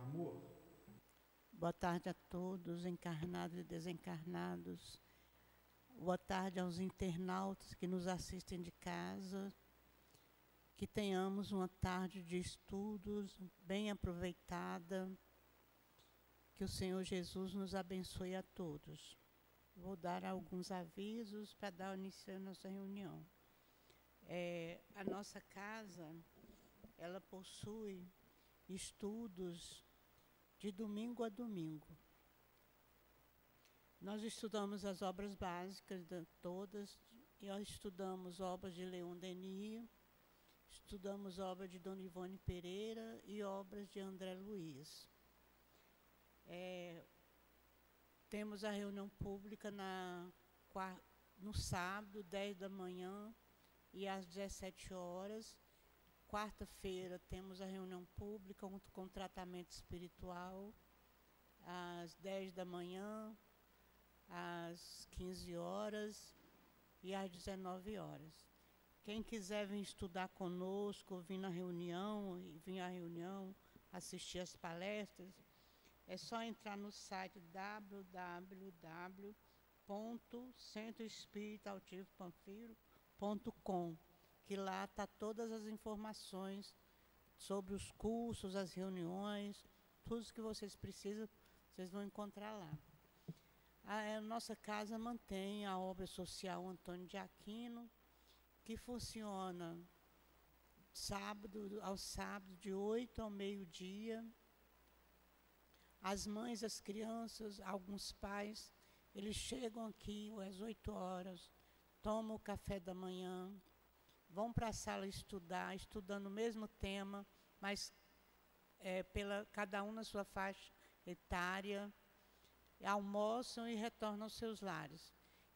amor. Boa tarde a todos, encarnados e desencarnados. Boa tarde aos internautas que nos assistem de casa. Que tenhamos uma tarde de estudos bem aproveitada. Que o Senhor Jesus nos abençoe a todos. Vou dar alguns avisos para dar início à nossa reunião. A nossa casa, ela possui estudos de domingo a domingo. Nós estudamos as obras básicas todas, e nós estudamos obras de Leon Denis, estudamos obras de Dona Ivone Pereira e obras de André Luiz. Temos a reunião pública no sábado, 10 da manhã e às 17 horas. Quarta-feira temos a reunião pública com tratamento espiritual, às 10 da manhã, às 15 horas e às 19 horas. Quem quiser vir estudar conosco, vir à reunião, assistir às palestras, é só entrar no site www.centroespiritautivopanfiro.com, que lá está todas as informações sobre os cursos, as reuniões, tudo que vocês precisam, vocês vão encontrar lá. A nossa casa mantém a obra social Antônio de Aquino, que funciona aos sábados, de 8 ao meio-dia. As mães, as crianças, alguns pais, eles chegam aqui às 8 horas, tomam o café da manhã, vão para a sala estudando o mesmo tema, mas cada um na sua faixa etária, almoçam e retornam aos seus lares.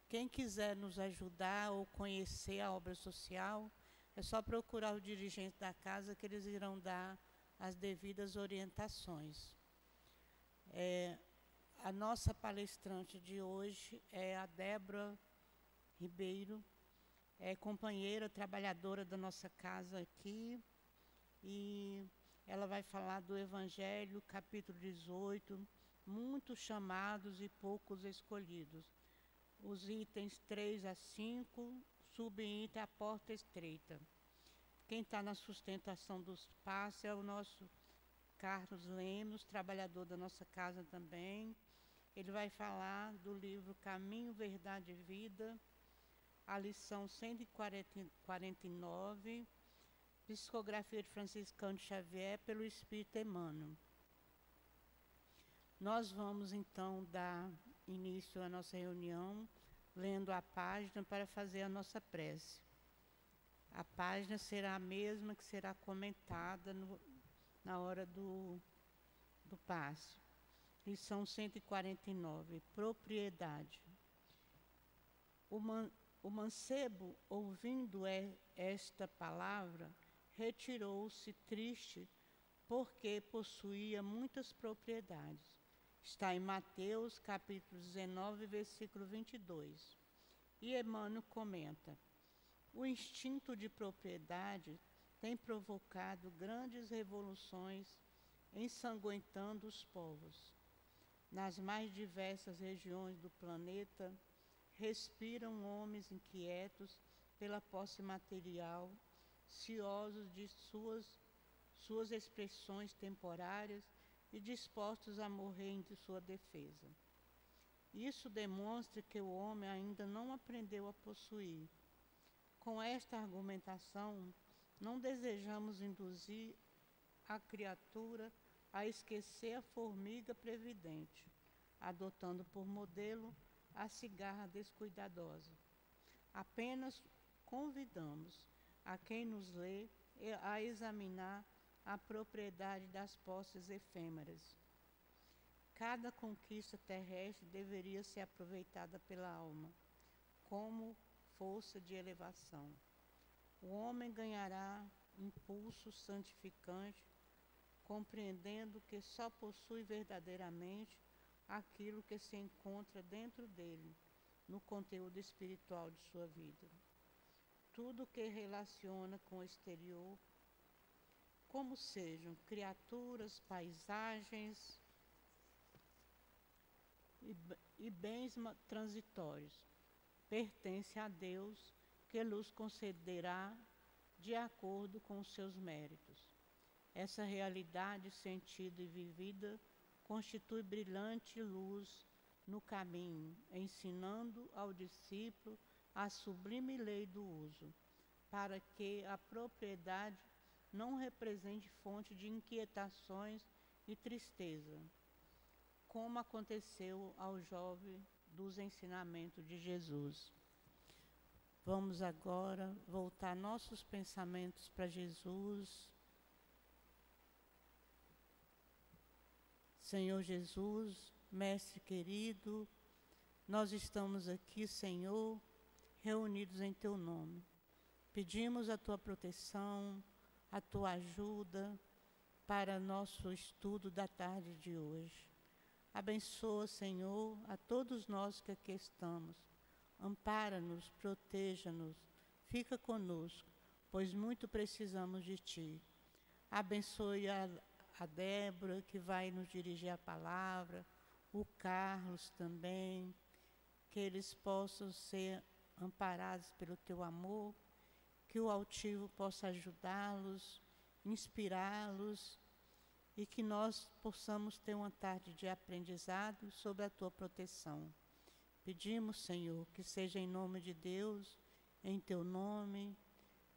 Quem quiser nos ajudar ou conhecer a obra social, é só procurar o dirigente da casa, que eles irão dar as devidas orientações. A nossa palestrante de hoje é a Débora Ribeiro, companheira, trabalhadora da nossa casa aqui, e ela vai falar do Evangelho, capítulo 18, muitos chamados e poucos escolhidos. Os itens 3 a 5, subitem a porta estreita. Quem está na sustentação dos passos é o nosso Carlos Lemos, trabalhador da nossa casa também. Ele vai falar do livro Caminho, Verdade e Vida, a lição 149, psicografia de Franciscano Xavier pelo Espírito Emmanuel. Nós vamos então dar início à nossa reunião, lendo a página para fazer a nossa prece. A página será a mesma que será comentada na hora do passe. Lição 149, propriedade. O mancebo, ouvindo esta palavra, retirou-se triste, porque possuía muitas propriedades. Está em Mateus, capítulo 19, versículo 22. E Emmanuel comenta: o instinto de propriedade tem provocado grandes revoluções, ensanguentando os povos. Nas mais diversas regiões do planeta, respiram homens inquietos pela posse material, ciosos de suas expressões temporárias e dispostos a morrer em sua defesa. Isso demonstra que o homem ainda não aprendeu a possuir. Com esta argumentação, não desejamos induzir a criatura a esquecer a formiga previdente, adotando por modelo a cigarra descuidadosa. Apenas convidamos a quem nos lê a examinar a propriedade das posses efêmeras. Cada conquista terrestre deveria ser aproveitada pela alma como força de elevação. O homem ganhará impulso santificante, compreendendo que só possui verdadeiramente aquilo que se encontra dentro dele, no conteúdo espiritual de sua vida. Tudo que relaciona com o exterior como sejam criaturas, paisagens e bens transitórios, pertence a Deus, que lhes concederá de acordo com os seus méritos. Essa realidade sentida e vivida constitui brilhante luz no caminho, ensinando ao discípulo a sublime lei do uso, para que a propriedade não represente fonte de inquietações e tristeza, como aconteceu ao jovem dos ensinamentos de Jesus. Vamos agora voltar nossos pensamentos para Jesus. Senhor Jesus, Mestre querido, nós estamos aqui, Senhor, reunidos em Teu nome. Pedimos a Tua proteção, a Tua ajuda para nosso estudo da tarde de hoje. Abençoa, Senhor, a todos nós que aqui estamos. Ampara-nos, proteja-nos, fica conosco, pois muito precisamos de Ti. Abençoe a Débora, que vai nos dirigir a palavra, o Carlos também, que eles possam ser amparados pelo Teu amor, que o altivo possa ajudá-los, inspirá-los, e que nós possamos ter uma tarde de aprendizado sob a Tua proteção. Pedimos, Senhor, que seja em nome de Deus, em Teu nome,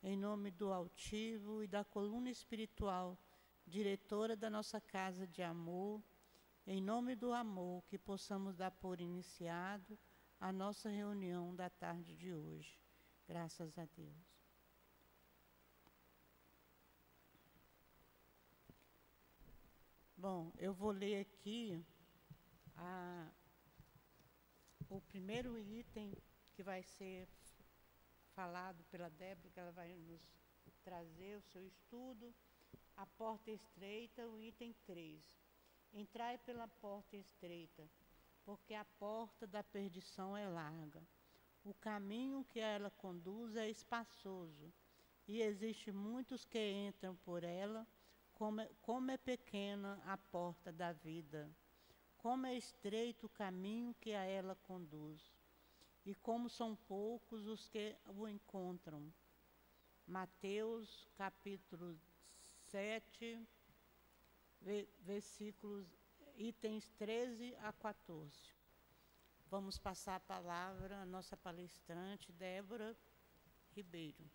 em nome do altivo e da coluna espiritual, diretora da nossa casa de amor, em nome do amor, que possamos dar por iniciado a nossa reunião da tarde de hoje. Graças a Deus. Bom, eu vou ler aqui o primeiro item que vai ser falado pela Débora, que ela vai nos trazer o seu estudo. A porta estreita, o item 3. Entrai pela porta estreita, porque a porta da perdição é larga. O caminho que a ela conduz é espaçoso, e existe muitos que entram por ela, como é pequena a porta da vida, como é estreito o caminho que a ela conduz, e como são poucos os que o encontram. Mateus, capítulo 7, versículos, itens 13 a 14. Vamos passar a palavra à nossa palestrante, Débora Ribeiro.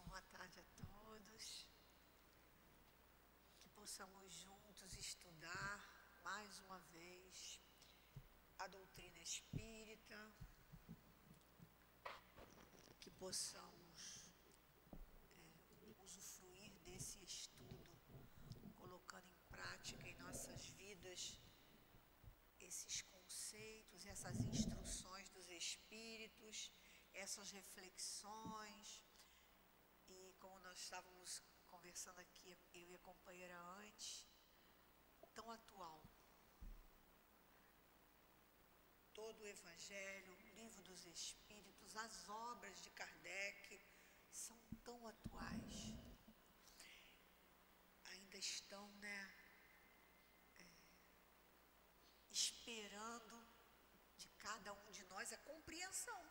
Boa tarde a todos. Que possamos juntos estudar mais uma vez a doutrina espírita, que possamos usufruir desse estudo, colocando em prática em nossas vidas esses conceitos, essas instruções dos espíritos, essas reflexões. E como nós estávamos conversando aqui, eu e a companheira antes, tão atual. Todo o Evangelho, o Livro dos Espíritos, as obras de Kardec são tão atuais. Ainda estão, esperando de cada um de nós a compreensão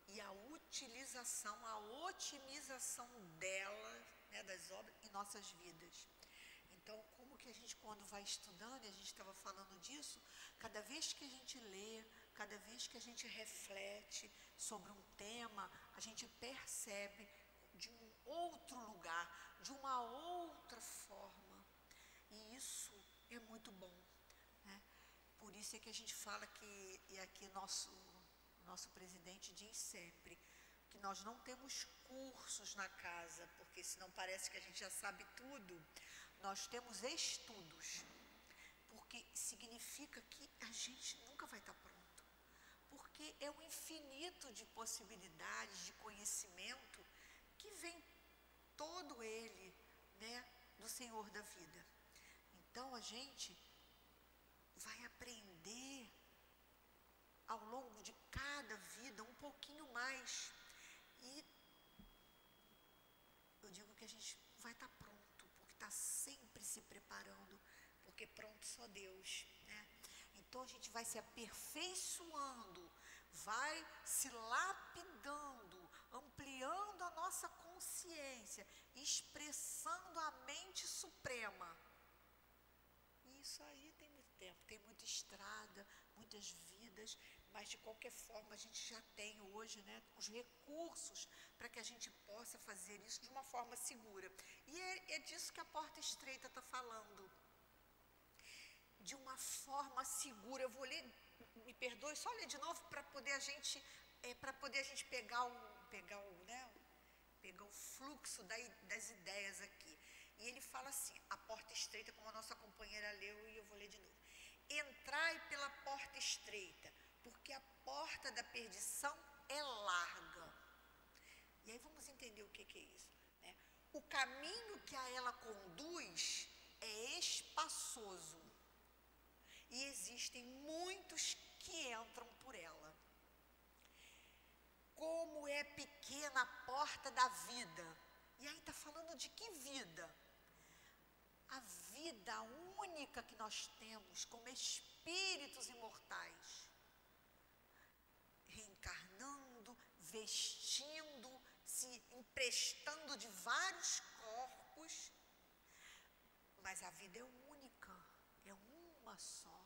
e a utilização, a otimização delas, das obras em nossas vidas. Então, como que a gente, quando vai estudando, e a gente estava falando disso, cada vez que a gente lê, cada vez que a gente reflete sobre um tema, a gente percebe de um outro lugar, de uma outra forma. E isso é muito bom, Por isso é que a gente fala que, e aqui nosso presidente diz sempre, que nós não temos cursos na casa, porque senão parece que a gente já sabe tudo. Nós temos estudos, porque significa que a gente nunca vai estar pronto, porque é um infinito de possibilidades, de conhecimento, que vem todo ele, do Senhor da vida. Então a gente vai aprender ao longo de cada vida um pouquinho mais. E eu digo que a gente vai estar pronto, porque está sempre se preparando, porque pronto só Deus, né? Então a gente vai se aperfeiçoando, vai se lapidando, ampliando a nossa consciência, expressando a mente suprema. E isso aí tem muito tempo, tem muita estrada, muitas vidas, mas de qualquer forma a gente já tem hoje, né, os recursos para que a gente possa fazer isso de uma forma segura. E é disso que a Porta Estreita está falando. De uma forma segura. Eu vou ler, me perdoe, só ler de novo para poder a gente, pegar o fluxo das ideias aqui. E ele fala assim, a porta estreita, como a nossa companheira leu, e eu vou ler de novo. Entrai pela porta estreita, porque a porta da perdição é larga. E aí vamos entender o que é isso, né? O caminho que a ela conduz é espaçoso. E existem muitos que entram por ela. Como é pequena a porta da vida. E aí está falando de que vida? A vida única que nós temos como espíritos imortais. Reencarnando, vestindo, se emprestando de vários corpos. Mas a vida é única, é uma só.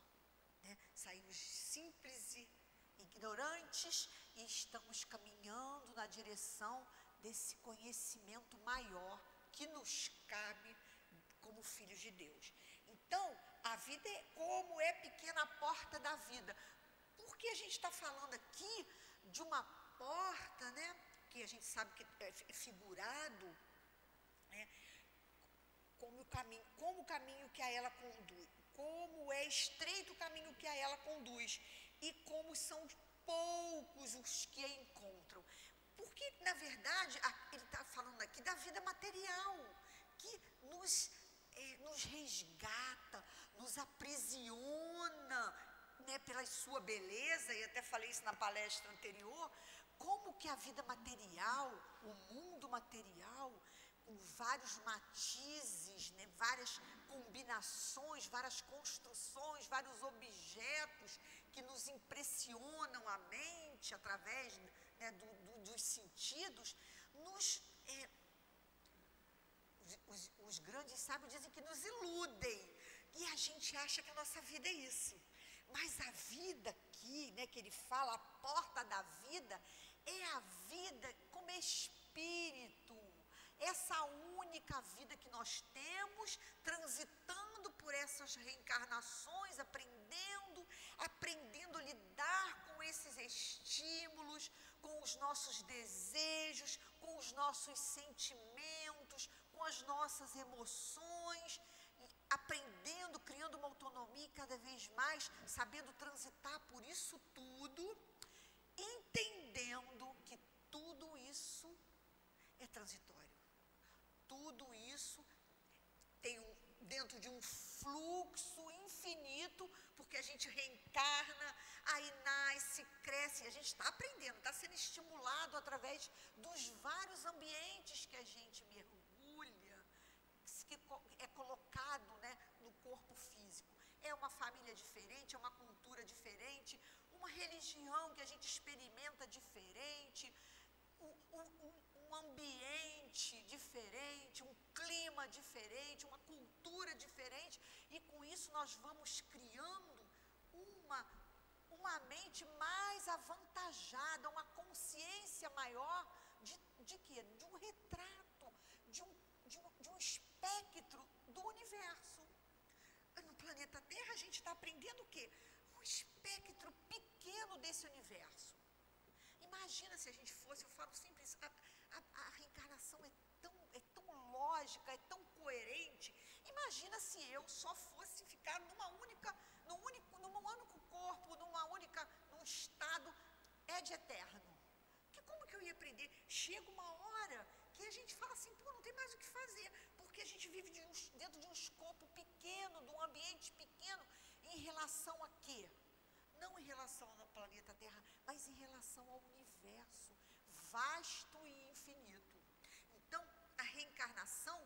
Saímos simples e ignorantes e estamos caminhando na direção desse conhecimento maior que nos cabe como filhos de Deus. Então, a vida é como é pequena a porta da vida. Por que a gente está falando aqui de uma porta, né, que a gente sabe que é figurado, né, como o caminho que a ela conduz. Como é estreito o caminho que a ela conduz e como são poucos os que a encontram. Porque, na verdade, ele está falando aqui da vida material, que nos resgata, nos aprisiona, né, pela sua beleza, e até falei isso na palestra anterior, como que a vida material, o mundo material, com vários matizes, né, várias combinações, várias construções, vários objetos que nos impressionam a mente através, né, dos sentidos, os grandes sábios dizem que nos iludem. E a gente acha que a nossa vida é isso. Mas a vida aqui, né, que ele fala, a porta da vida, é a vida como espírito. Essa única vida que nós temos, transitando por essas reencarnações, aprendendo a lidar com esses estímulos, com os nossos desejos, com os nossos sentimentos, com as nossas emoções, aprendendo, criando uma autonomia cada vez mais, sabendo transitar por isso tudo, entendendo que tudo isso é transitório. Tudo isso tem dentro de um fluxo infinito, porque a gente reencarna, aí nasce, cresce, e a gente está aprendendo, está sendo estimulado através dos vários ambientes que a gente mergulha, que é colocado, né, no corpo físico. É uma família diferente, é uma cultura diferente, uma religião que a gente experimenta diferente, um ambiente diferente, um clima diferente, uma cultura diferente, e com isso nós vamos criando uma mente mais avantajada, uma consciência maior de quê? De um retrato, de um espectro do universo. No planeta Terra a gente está aprendendo o quê? Um espectro pequeno desse universo. Imagina se a gente fosse, eu falo sempre isso, a reencarnação é tão lógica, é tão coerente. Imagina se eu só fosse ficar num único corpo, num estado de eterno. Porque como que eu ia aprender? Chega uma hora que a gente fala assim, pô, não tem mais o que fazer, porque a gente vive dentro de um escopo pequeno, de um ambiente pequeno, Em relação a quê? Não em relação ao planeta Terra, mas em relação ao universo vasto e infinito. Então, a reencarnação,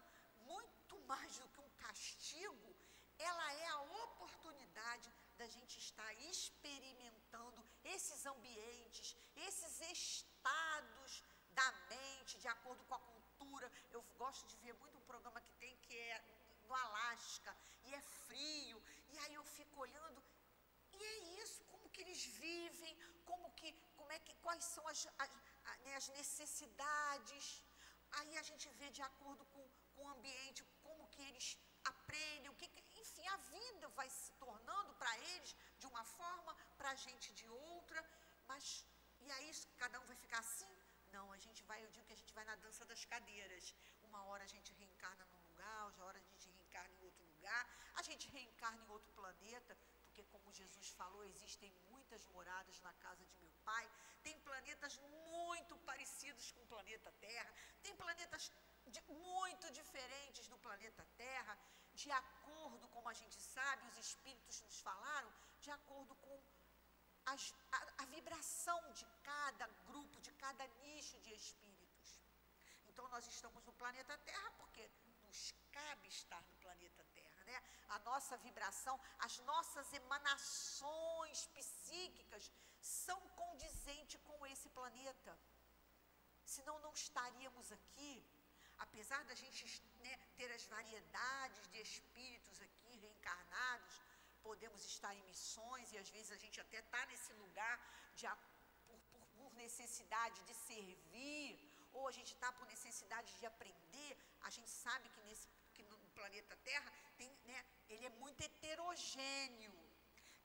muito mais do que um castigo, ela é a oportunidade da gente estar experimentando esses ambientes, esses estados da mente, de acordo com a cultura. Eu gosto de ver muito um programa que tem, que é no Alasca, e é frio, e aí eu fico olhando, e é isso, como que eles vivem, quais são as necessidades. Aí a gente vê de acordo com o ambiente, como que eles aprendem, enfim, a vida vai se tornando para eles de uma forma, para a gente de outra. Mas, e aí cada um vai ficar assim? Não, eu digo que a gente vai na dança das cadeiras. Uma hora a gente reencarna num lugar, outra hora a gente reencarna em outro lugar, a gente reencarna em outro planeta, porque como Jesus falou, existem muitas moradas na casa de meu Pai. Tem planetas muito parecidos com o planeta Terra, tem planetas muito diferentes do planeta Terra, de acordo, como a gente sabe, os espíritos nos falaram, de acordo com a vibração de cada grupo, de cada nicho de espíritos. Então nós estamos no planeta Terra porque nos cabe estar no planeta Terra, né? A nossa vibração, as nossas emanações psíquicas são condizentes com esse planeta. Senão não estaríamos aqui, apesar da gente, né, ter as variedades de espíritos aqui reencarnados, podemos estar em missões e às vezes a gente até está nesse lugar por necessidade de servir, ou a gente está por necessidade de aprender. A gente sabe que no planeta Terra ele é muito heterogêneo.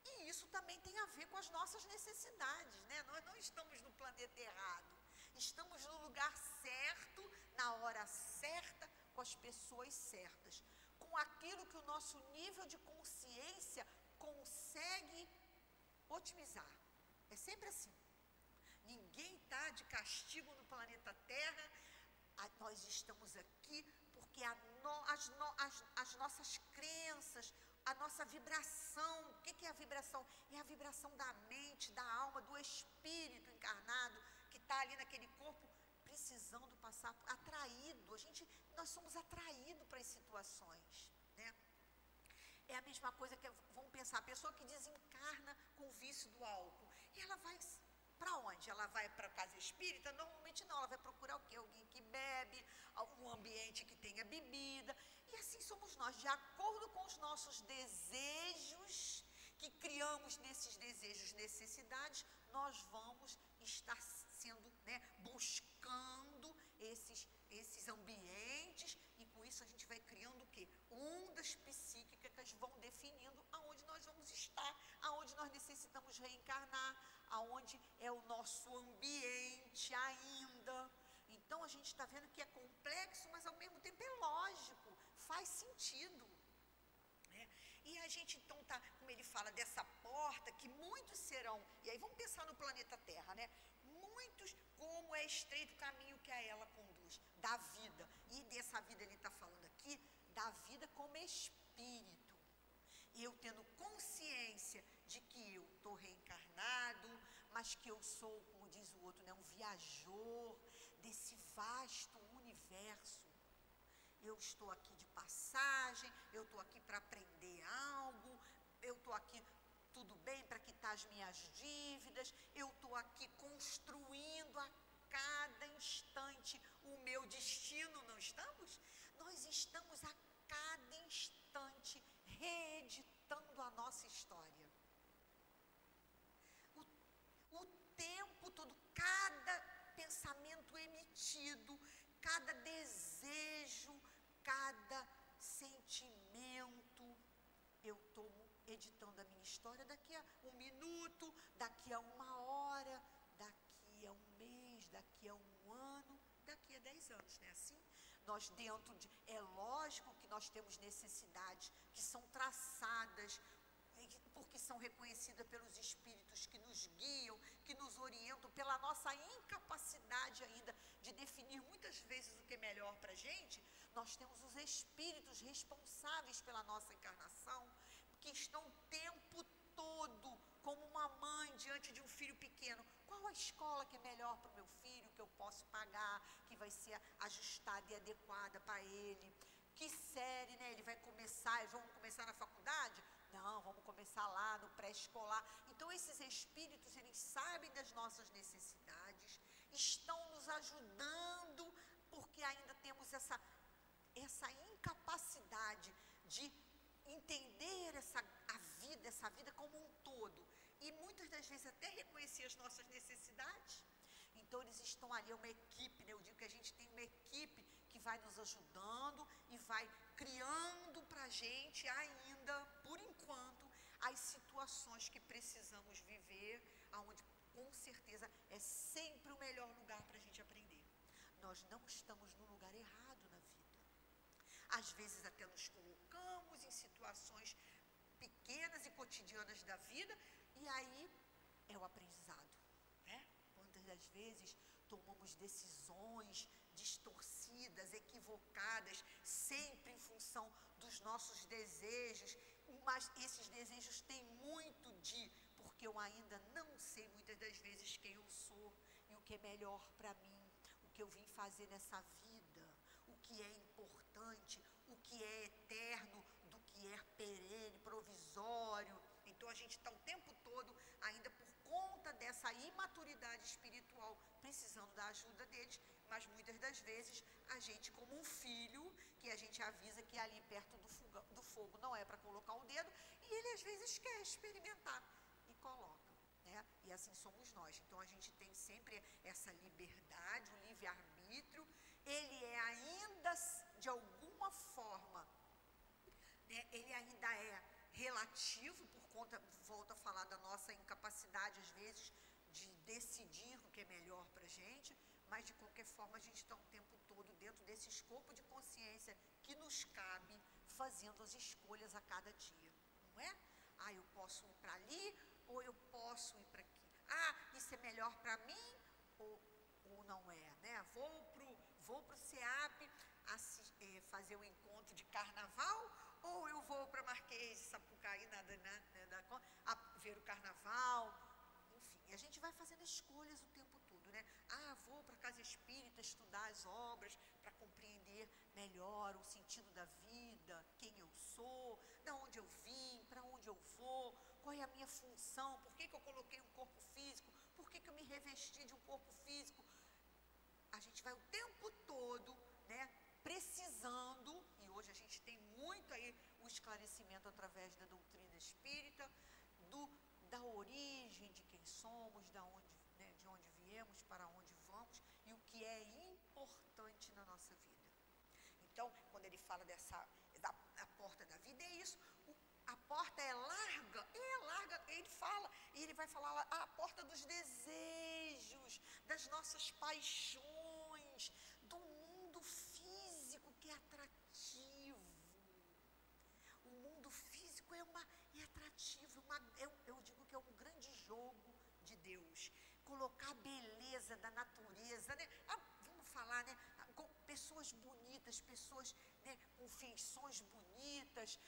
E isso também tem a ver com as nossas necessidades, né? Nós não estamos no planeta errado. Estamos no lugar certo, na hora certa, com as pessoas certas, com aquilo que o nosso nível de consciência consegue otimizar. É sempre assim. Ninguém está de castigo no planeta Terra. Nós estamos aqui porque as nossas crenças, a nossa vibração. O que é a vibração? É a vibração da mente, da alma, do espírito encarnado que está ali naquele corpo, precisando passar, atraído. Nós somos atraídos para as situações, né? É a mesma coisa que, vamos pensar, a pessoa que desencarna com o vício do álcool, ela vai para onde? Ela vai para a casa espírita? Normalmente não, ela vai procurar o quê? Alguém que bebe, algum ambiente que tenha bebida. E assim somos nós, de acordo com os nossos desejos, que criamos nesses desejos necessidades, nós vamos estar sendo, né, buscando esses ambientes, e com isso a gente vai criando o quê? Ondas psíquicas vão definindo aonde nós vamos estar, aonde nós necessitamos reencarnar, aonde é o nosso ambiente ainda. Então a gente está vendo que é complexo, mas ao mesmo tempo é lógico, faz sentido, né? E a gente então está, como ele fala, dessa porta que muitos serão, e aí vamos pensar no planeta Terra, né? Muitos, como é estreito o caminho que a ela conduz, da vida. E dessa vida ele está falando aqui, da vida como espírito. Eu tendo consciência de que eu estou reencarnado, mas que eu sou, como diz o outro, né, um viajor desse vasto universo. Eu estou aqui de passagem, eu estou aqui para aprender algo, eu estou aqui, tudo bem, para quitar as minhas dívidas, eu estou aqui construindo a cada instante o meu destino, não estamos? Nós estamos a cada instante reeditando a nossa história. O tempo todo, cada pensamento emitido, cada desejo, cada sentimento, eu estou editando a minha história daqui a um minuto, daqui a uma hora, daqui a um mês, daqui a um ano, daqui a 10 anos, não é assim? Nós é lógico que nós temos necessidades que são traçadas, porque são reconhecidas pelos espíritos que nos guiam, que nos orientam, pela nossa incapacidade ainda de definir muitas vezes o que é melhor para a gente. Nós temos os espíritos responsáveis pela nossa encarnação, que estão o tempo todo como uma mãe diante de um filho pequeno. Qual a escola que é melhor para o meu filho, que eu posso pagar, que vai ser ajustada e adequada para ele? Que série, né? Ele vai começar, vamos começar na faculdade? Não, vamos começar lá no pré-escolar. Então, esses espíritos, eles sabem das nossas necessidades, estão nos ajudando, porque ainda temos essa incapacidade de entender essa vida como um todo. E muitas das vezes até reconhecer as nossas necessidades. Então, eles estão ali, é uma equipe, né? Eu digo que a gente tem uma equipe que vai nos ajudando e vai criando para a gente ainda, por enquanto, as situações que precisamos viver, aonde com certeza é sempre o melhor lugar para a gente aprender. Nós não estamos no lugar errado na vida. Às vezes até nos colocamos em situações pequenas e cotidianas da vida, e aí é o aprendizado, né? Quantas das vezes tomamos decisões distorcidas, equivocadas, sempre em função dos nossos desejos, mas esses desejos têm muito porque eu ainda não sei muitas das vezes quem eu sou e o que é melhor para mim, o que eu vim fazer nessa vida, o que é importante, o que é eterno, do que é perene, provisório. Então a gente está o tempo todo, ainda por conta dessa imaturidade espiritual, precisando da ajuda deles, mas muitas das vezes a gente, como um filho, que a gente avisa que ali perto do fogo não é para colocar o dedo, e ele às vezes quer experimentar e coloca, né? E assim somos nós. Então a gente tem sempre essa liberdade, o livre-arbítrio, ele é ainda, de alguma forma, né, ele ainda é relativo, por conta, volto a falar da nossa incapacidade, às vezes, de decidir o que é melhor para a gente, mas, de qualquer forma, a gente está o tempo todo dentro desse escopo de consciência que nos cabe, fazendo as escolhas a cada dia, não é? Ah, eu posso ir para ali, ou eu posso ir para aqui. Ah, isso é melhor para mim, ou não é, né? Vou pro SEAP fazer o encontro de carnaval, ou eu vou para Marquês de Sapucaí, ver o carnaval, enfim, a gente vai fazendo escolhas o tempo todo, né? Ah, vou para a casa espírita estudar as obras para compreender melhor o sentido da vida, quem eu sou, de onde eu vim, para onde eu vou, qual é a minha função, por que eu coloquei um corpo físico, por que eu me revesti de um corpo físico. A gente vai o tempo todo, né, precisando, e hoje a gente tem muito aí o esclarecimento através da doutrina espírita, da origem de quem somos, né, de onde viemos, para onde vamos, e o que é importante na nossa vida. Então, quando ele fala da porta da vida, é isso. A porta é larga, e ele vai falar lá, a porta dos desejos, das nossas paixões, do mundo físico que é atrativo. O mundo físico é atrativo, eu digo que é um grande jogo de Deus. Colocar a beleza da natureza, né? Vamos falar, né? Com pessoas bonitas, pessoas, né, com feições bonitas,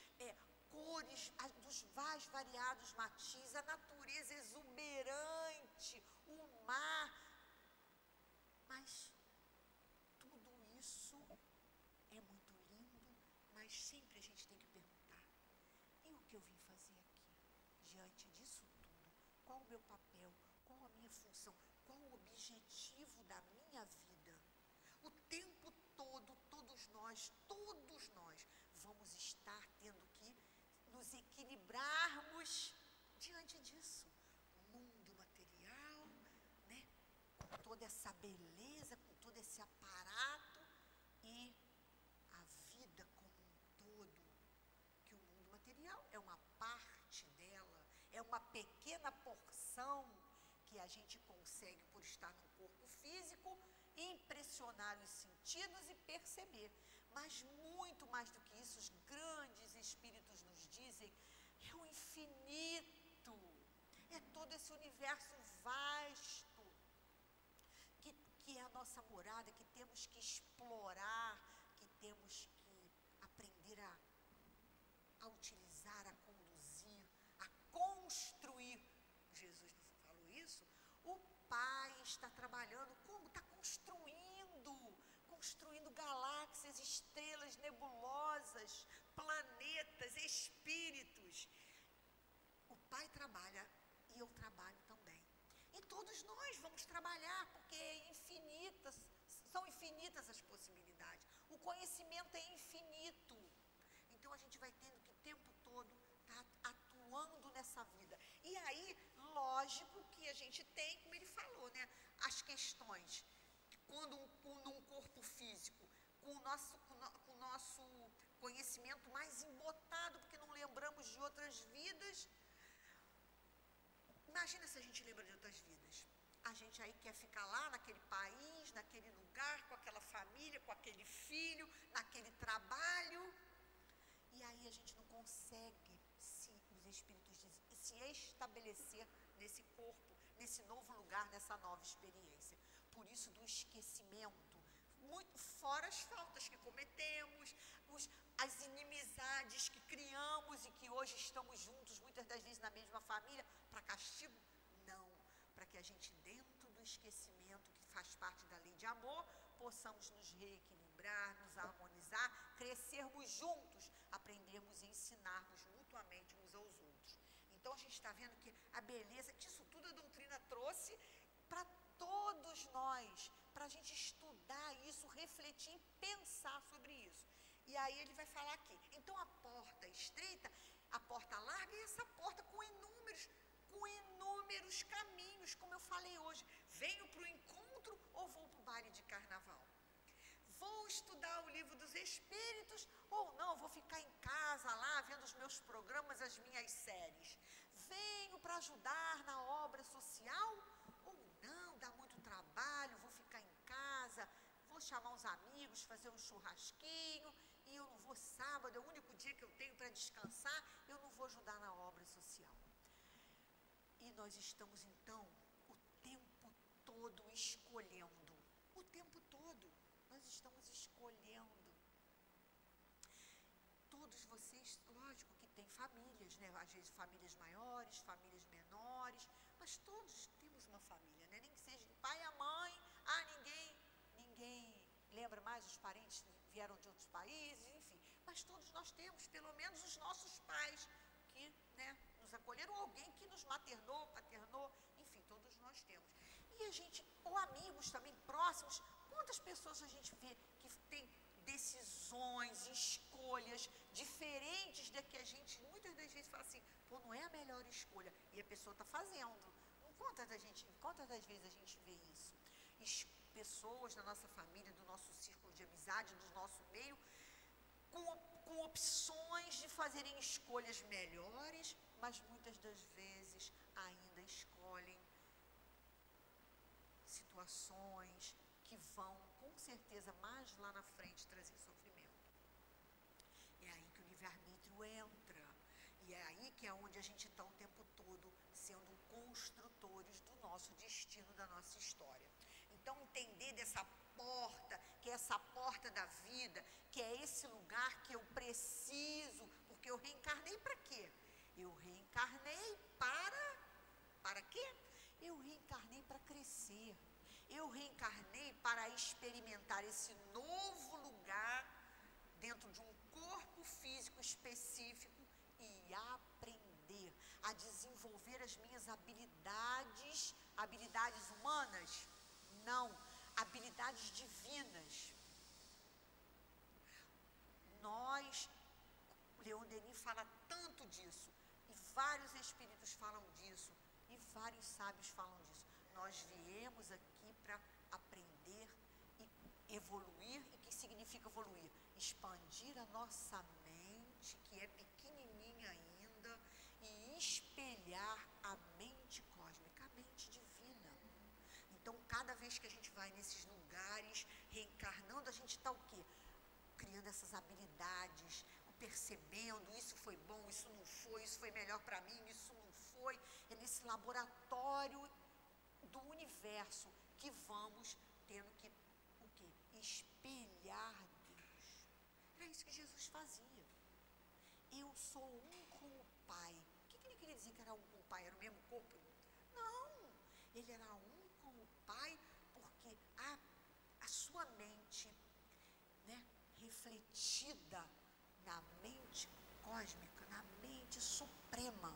cores dos mais variados matizes, a natureza exuberante, o mar. Mas tudo isso é muito lindo, mas sempre a gente tem que perguntar: e o que eu vim fazer aqui? Diante disso tudo, qual o meu papel? Qual a minha função? Qual o objetivo da minha vida? O tempo todo, todos nós vamos estar tendo que nos equilibrarmos diante disso. Mundo material, né? Com toda essa beleza, com todo esse aparato, e a vida como um todo, que o mundo material é uma parte dela, é uma pequena porção que a gente consegue, por estar no corpo físico, impressionar os sentidos e perceber. Mas muito mais do que isso, os grandes espíritos nos dizem, é o infinito, é todo esse universo vasto, que é a nossa morada, que temos que explorar, que temos que aprender a utilizar, a conduzir. isso. O Pai está trabalhando, como? Está construindo galáxias, estrelas, nebulosas, planetas, espíritos. O Pai trabalha e eu trabalho também. E todos nós vamos trabalhar, porque são infinitas as possibilidades. O conhecimento é infinito. Então a gente vai tendo que o tempo todo estar atuando nessa vida. E aí, lógico que a gente tem, como ele falou, né, as questões. Quando num corpo físico, com o nosso conhecimento mais embotado, porque não lembramos de outras vidas. Imagina se a gente lembra de outras vidas. A gente aí quer ficar lá naquele país, naquele lugar, com aquela família, com aquele filho, naquele trabalho. E aí a gente não consegue, os espíritos dizem, se estabelecer nesse corpo, nesse novo lugar, nessa nova experiência. Por isso do esquecimento, muito fora as faltas que cometemos, as inimizades que criamos e que hoje estamos juntos, muitas das vezes na mesma família, para castigo? Não, para que a gente, dentro do esquecimento, que faz parte da lei de amor, possamos nos reequilibrar, nos harmonizar, crescermos juntos, aprendermos e ensinarmos mutuamente uns aos outros. Então a gente está vendo que a beleza disso tudo a doutrina trouxe para todos nós, para a gente estudar isso, refletir e pensar sobre isso. E aí ele vai falar aqui, então a porta estreita, a porta larga e essa porta com inúmeros caminhos, como eu falei hoje. Venho para o encontro ou vou para o baile de carnaval? Vou estudar o livro dos espíritos ou não, vou ficar em casa lá, vendo os meus programas, as minhas séries? Venho para ajudar na obra social ou não, dá muito trabalho, vou ficar em casa, vou chamar uns amigos, fazer um churrasquinho, e eu não vou sábado, é o único dia que eu tenho para descansar, eu não vou ajudar na obra social. E nós estamos, então, o tempo todo escolhendo. O tempo todo, nós estamos escolhendo. Todos vocês, lógico que tem famílias, né? Às vezes famílias maiores, famílias menores, mas todos temos uma família, né? Nem que seja o pai e a mãe, ninguém lembra mais, os parentes vieram de outros países, enfim. Mas todos nós temos, pelo menos os nossos pais, que, né, nos acolheram, ou alguém que nos maternou, paternou, enfim, todos nós temos. E a gente, ou amigos também próximos, quantas pessoas a gente vê que tem decisões, escolhas diferentes da que a gente, muitas das vezes fala assim, pô, não é a melhor escolha, e a pessoa está fazendo. Quantas das vezes a gente vê isso? Pessoas da nossa família, do nosso círculo de amizade, do nosso meio, com opções de fazerem escolhas melhores, mas muitas das vezes ainda escolhem situações que vão, com certeza, mais lá na frente trazer sofrimento. É aí que o livre-arbítrio entra. E é aí que é onde a gente está o tempo todo sendo construtores do nosso destino, da nossa história. Então, entender dessa porta, que é essa porta da vida, que é esse lugar que eu preciso, porque eu reencarnei para quê? Eu reencarnei para quê? Eu reencarnei para crescer. Eu reencarnei para experimentar esse novo lugar dentro de um corpo físico específico e aprender a desenvolver as minhas habilidades humanas? Não, habilidades divinas. Leon Denis fala tanto disso, e vários espíritos falam disso, e vários sábios falam disso. Nós viemos aqui para aprender e evoluir. E o que significa evoluir? Expandir a nossa mente, que é pequenininha ainda, e espelhar a mente cósmica, a mente divina. Então, cada vez que a gente vai nesses lugares, reencarnando, a gente está o quê? Criando essas habilidades, percebendo, isso foi bom, isso não foi, isso foi melhor para mim, isso não foi. É nesse laboratório do universo que vamos tendo que, o quê? Espelhar Deus. Era isso que Jesus fazia. Eu sou um com o Pai. O que ele queria dizer que era um com o Pai? Era o mesmo corpo? Não. refletida na mente cósmica, na mente suprema.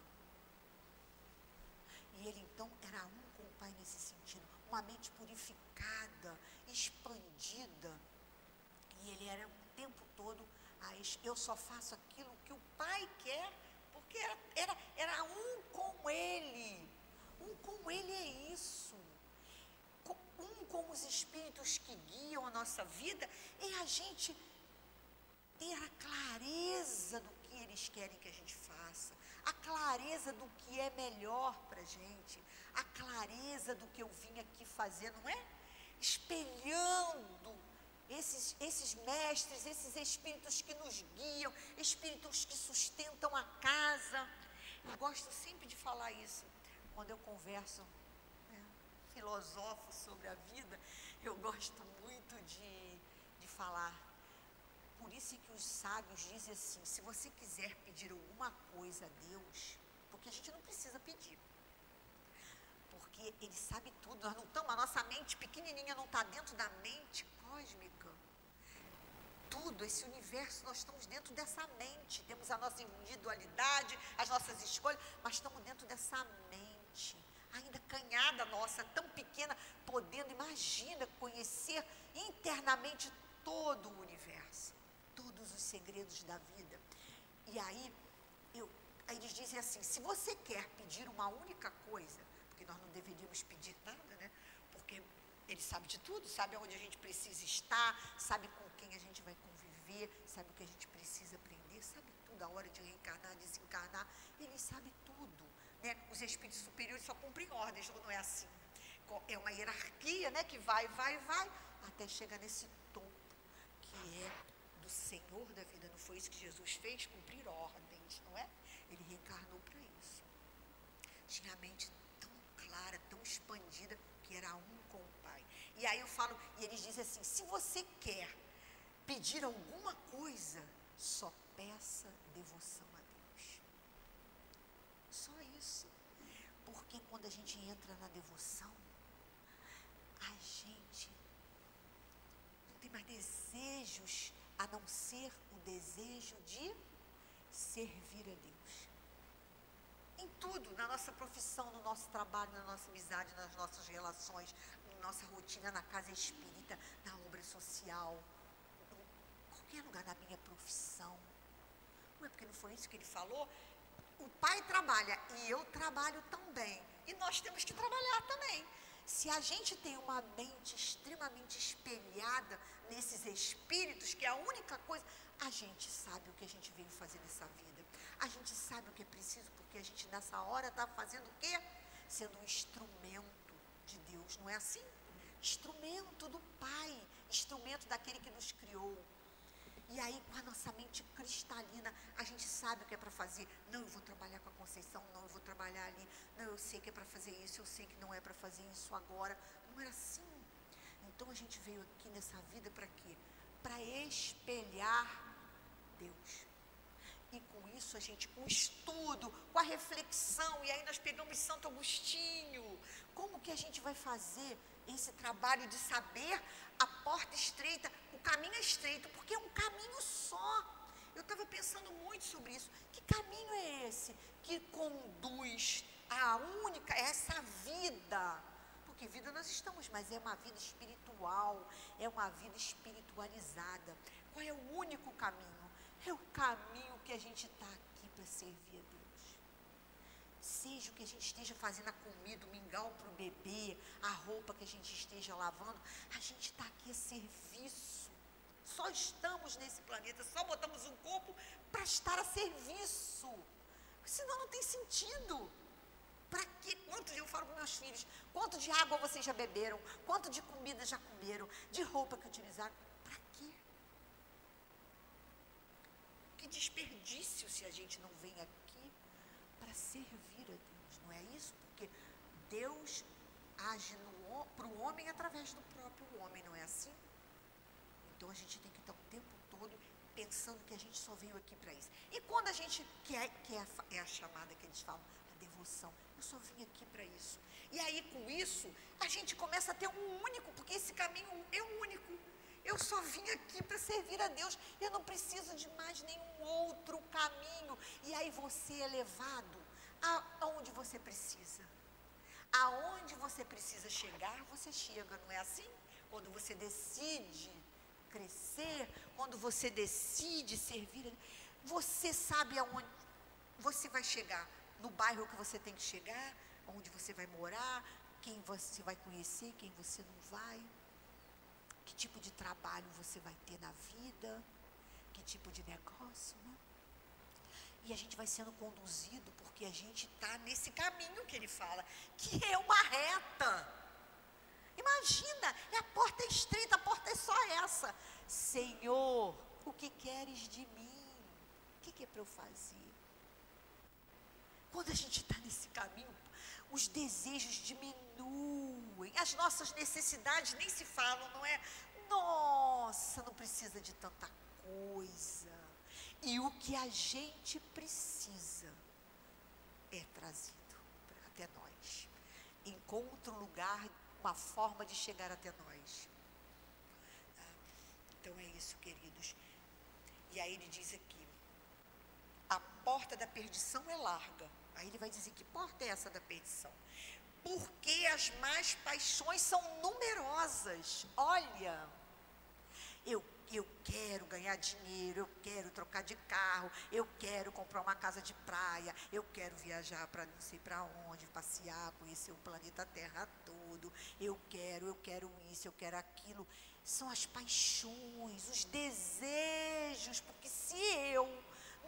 E ele então era um com o Pai nesse sentido, uma mente purificada, expandida. E ele era o tempo todo, eu só faço aquilo que o Pai quer, porque era um com ele. Um com ele é isso. Um com os espíritos que guiam a nossa vida, é a gente ter a clareza do que eles querem que a gente faça, a clareza do que é melhor para a gente, a clareza do que eu vim aqui fazer, não é? Espelhando esses mestres, esses espíritos que nos guiam, espíritos que sustentam a casa. Eu gosto sempre de falar isso, quando eu converso, filosofo sobre a vida, eu gosto muito de falar. Por isso que os sábios dizem assim, se você quiser pedir alguma coisa a Deus, porque a gente não precisa pedir, porque Ele sabe tudo, nós não estamos, a nossa mente pequenininha não está dentro da mente cósmica. Tudo, esse universo, nós estamos dentro dessa mente, temos a nossa individualidade, as nossas escolhas, mas estamos dentro dessa mente, ainda canhada nossa, tão pequena, podendo, imagina, conhecer internamente todo o universo, todos os segredos da vida. E aí eles dizem assim, se você quer pedir uma única coisa, porque nós não deveríamos pedir nada, né? Porque Ele sabe de tudo, sabe onde a gente precisa estar, sabe com quem a gente vai conviver, sabe o que a gente precisa aprender, sabe tudo, a hora de reencarnar, desencarnar, Ele sabe tudo, né? Os espíritos superiores só cumprem ordens, não é assim? É uma hierarquia, né, que vai, até chegar nesse topo, que é do Senhor da vida. Não foi isso que Jesus fez? Cumprir ordens, não é? Ele reencarnou para isso. Tinha a mente tão clara, tão expandida, que era um com o Pai. E aí eu falo, e eles dizem assim, se você quer pedir alguma coisa, só peça devoção a Deus. Só isso. Porque quando a gente entra na devoção, a gente não tem mais desejos a não ser o desejo de servir a Deus. Em tudo, na nossa profissão, no nosso trabalho, na nossa amizade, nas nossas relações, na nossa rotina, na casa espírita, na obra social, em qualquer lugar, na minha profissão. Não é porque não foi isso que ele falou? O Pai trabalha e eu trabalho também. E nós temos que trabalhar também. Se a gente tem uma mente extremamente espelhada nesses espíritos, que é a única coisa, a gente sabe o que a gente veio fazer nessa vida. A gente sabe o que é preciso, porque a gente nessa hora está fazendo o quê? Sendo um instrumento de Deus, não é assim? Instrumento do Pai, instrumento daquele que nos criou. E aí, com a nossa mente cristalina, a gente sabe o que é para fazer. Não, eu vou trabalhar com a Conceição, não, eu vou trabalhar ali. Não, eu sei que é para fazer isso, eu sei que não é para fazer isso agora. Não era assim. Então, a gente veio aqui nessa vida para quê? Para espelhar Deus. E com isso, a gente, com o estudo, com a reflexão, e aí nós pegamos Santo Agostinho. Como que a gente vai fazer esse trabalho de saber a porta estreita, o caminho é estreito, porque é um caminho só. Eu estava pensando muito sobre isso. Que caminho é esse que conduz a única, essa vida? Porque vida nós estamos, mas é uma vida espiritual, é uma vida espiritualizada. Qual é o único caminho? É o caminho que a gente está aqui para servir a Deus. Seja o que a gente esteja fazendo, a comida, o mingau para o bebê, a roupa que a gente esteja lavando, a gente está aqui a serviço. Só estamos nesse planeta, só botamos um corpo para estar a serviço. Senão não tem sentido. Para quê? Eu falo para meus filhos, quanto de água vocês já beberam? Quanto de comida já comeram? De roupa que utilizaram? Para quê? Que desperdício se a gente não vem aqui para servir a Deus, não é isso? Porque Deus age para o homem através do próprio homem, não é assim? Então a gente tem que estar o tempo todo pensando que a gente só veio aqui para isso. E quando a gente quer, é a chamada que eles falam, a devoção, eu só vim aqui para isso. E aí com isso, a gente começa a ter um único, porque esse caminho é único. Eu só vim aqui para servir a Deus. Eu não preciso de mais nenhum outro caminho. E aí você é levado aonde você precisa. Aonde você precisa chegar, você chega, não é assim? Quando você decide crescer, quando você decide servir, você sabe aonde você vai chegar, no bairro que você tem que chegar, onde você vai morar, quem você vai conhecer, quem você não vai, que tipo de trabalho você vai ter na vida, que tipo de negócio, né? E a gente vai sendo conduzido porque a gente está nesse caminho que ele fala, que é uma reta. Imagina, a porta é estreita, a porta é só essa. Senhor, o que queres de mim? O que é para eu fazer? Quando a gente está nesse caminho, os desejos diminuem, as nossas necessidades nem se falam, não é? Nossa, não precisa de tanta coisa. E o que a gente precisa é trazido até nós. Encontra um lugar, uma forma de chegar até nós. Então é isso, queridos. E aí ele diz aqui, a porta da perdição é larga. Aí ele vai dizer, que porta é essa da perdição? Porque as más paixões são numerosas. Olha, eu quero ganhar dinheiro, eu quero trocar de carro, eu quero comprar uma casa de praia, eu quero viajar para não sei para onde, passear, conhecer o planeta Terra todo, eu quero isso, eu quero aquilo. São as paixões, os desejos, porque se eu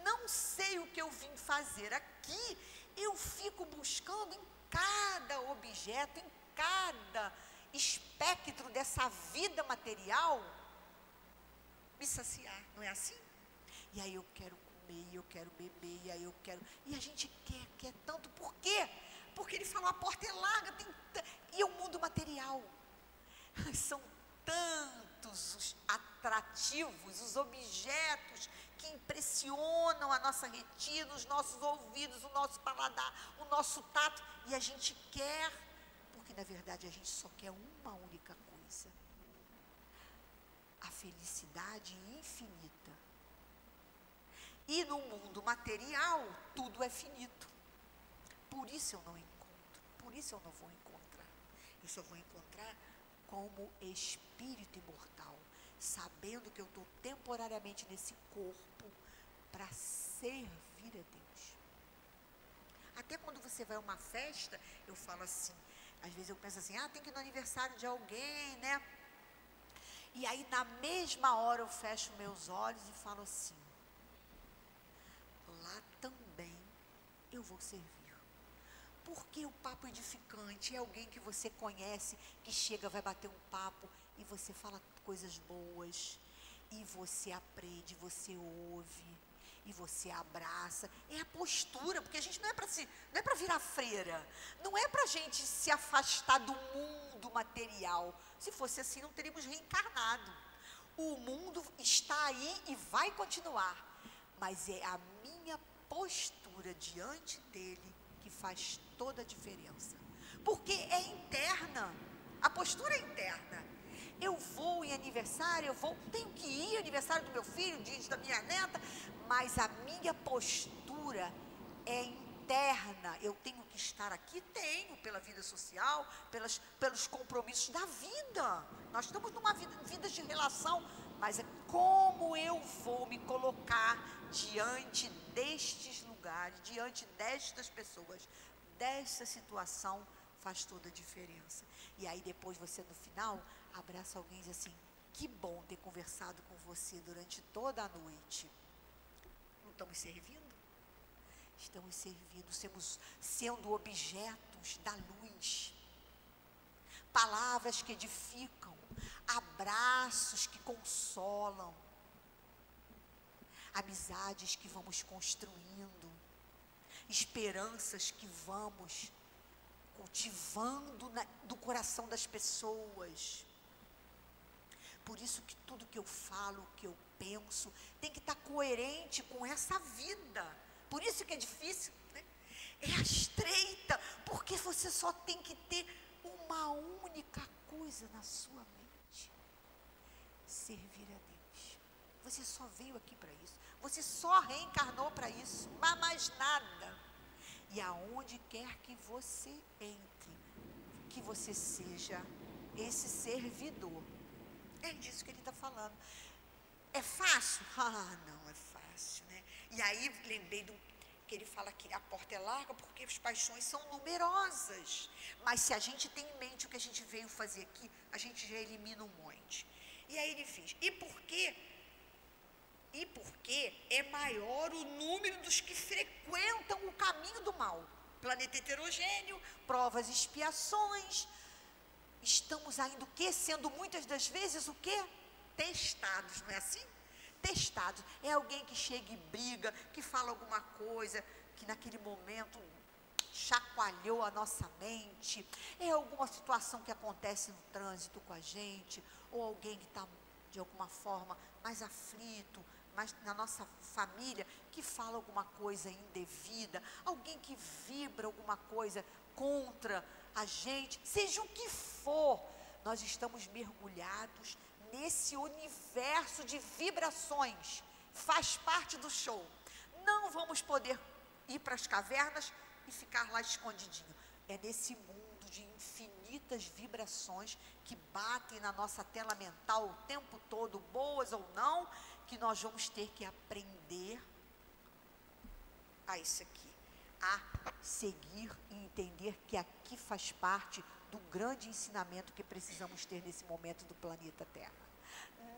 não sei o que eu vim fazer aqui, eu fico buscando em cada objeto, em cada espectro dessa vida material, me saciar, não é assim? E aí eu quero comer, eu quero beber, e aí eu quero... E a gente quer tanto, por quê? Porque ele falou, a porta é larga, e o mundo material. São tantos os atrativos, os objetos que impressionam a nossa retina, os nossos ouvidos, o nosso paladar, o nosso tato, e a gente quer, porque na verdade a gente só quer uma única coisa, a felicidade infinita. E no mundo material, tudo é finito. Por isso eu não encontro, por isso eu não vou encontrar. Eu só vou encontrar como espírito imortal, sabendo que eu estou temporariamente nesse corpo para servir a Deus. Até quando você vai a uma festa, eu falo assim, às vezes eu penso assim, tem que ir no aniversário de alguém, né? E aí na mesma hora eu fecho meus olhos e falo assim, lá também eu vou servir. Porque o papo edificante é alguém que você conhece, que chega, vai bater um papo e você fala coisas boas, e você aprende, você ouve, e você abraça. É a postura, porque a gente não é para virar freira, não é para a gente se afastar do mundo material. Se fosse assim, não teríamos reencarnado. O mundo está aí e vai continuar, mas é a minha postura diante dele que faz toda a diferença, porque é interna, a postura é interna. Eu vou em aniversário, tenho que ir ao aniversário do meu filho, dia da minha neta, mas a minha postura é interna. Eu tenho que estar aqui, tenho, pela vida social, pelos compromissos da vida. Nós estamos numa vida de relação, mas é como eu vou me colocar diante destes lugares, diante destas pessoas, desta situação, faz toda a diferença. E aí depois você no final abraça alguém e diz assim, que bom ter conversado com você durante toda a noite. Não estamos servindo? Estamos servindo, sendo objetos da luz. Palavras que edificam, abraços que consolam, amizades que vamos construindo, esperanças que vamos cultivando do coração das pessoas. Por isso que tudo que eu falo, que eu penso, tem que estar coerente com essa vida. Por isso que é difícil, né? É a estreita, porque você só tem que ter uma única coisa na sua mente. servir a Deus. Você só veio aqui para isso. Você só reencarnou para isso, mas mais nada. E aonde quer que você entre, que você seja esse servidor. É disso que ele está falando. É fácil? Ah, não é fácil, né? E aí lembrei que ele fala que a porta é larga porque as paixões são numerosas. Mas se a gente tem em mente o que a gente veio fazer aqui, a gente já elimina um monte. E aí ele diz, e por quê? E porque é maior o número dos que frequentam o caminho do mal. Planeta heterogêneo, provas e expiações. Estamos ainda o quê? Sendo muitas das vezes o quê? Testados, não é assim? Testados. É alguém que chega e briga, que fala alguma coisa, que naquele momento chacoalhou a nossa mente. É alguma situação que acontece no trânsito com a gente, ou alguém que está, de alguma forma, mais aflito, mas na nossa família, que fala alguma coisa indevida, alguém que vibra alguma coisa contra a gente, seja o que for, nós estamos mergulhados nesse universo de vibrações, faz parte do show. Não vamos poder ir para as cavernas e ficar lá escondidinho. É nesse mundo de infinitas vibrações que batem na nossa tela mental o tempo todo, boas ou não, que nós vamos ter que aprender a isso aqui, a seguir e entender que aqui faz parte do grande ensinamento que precisamos ter nesse momento do planeta Terra.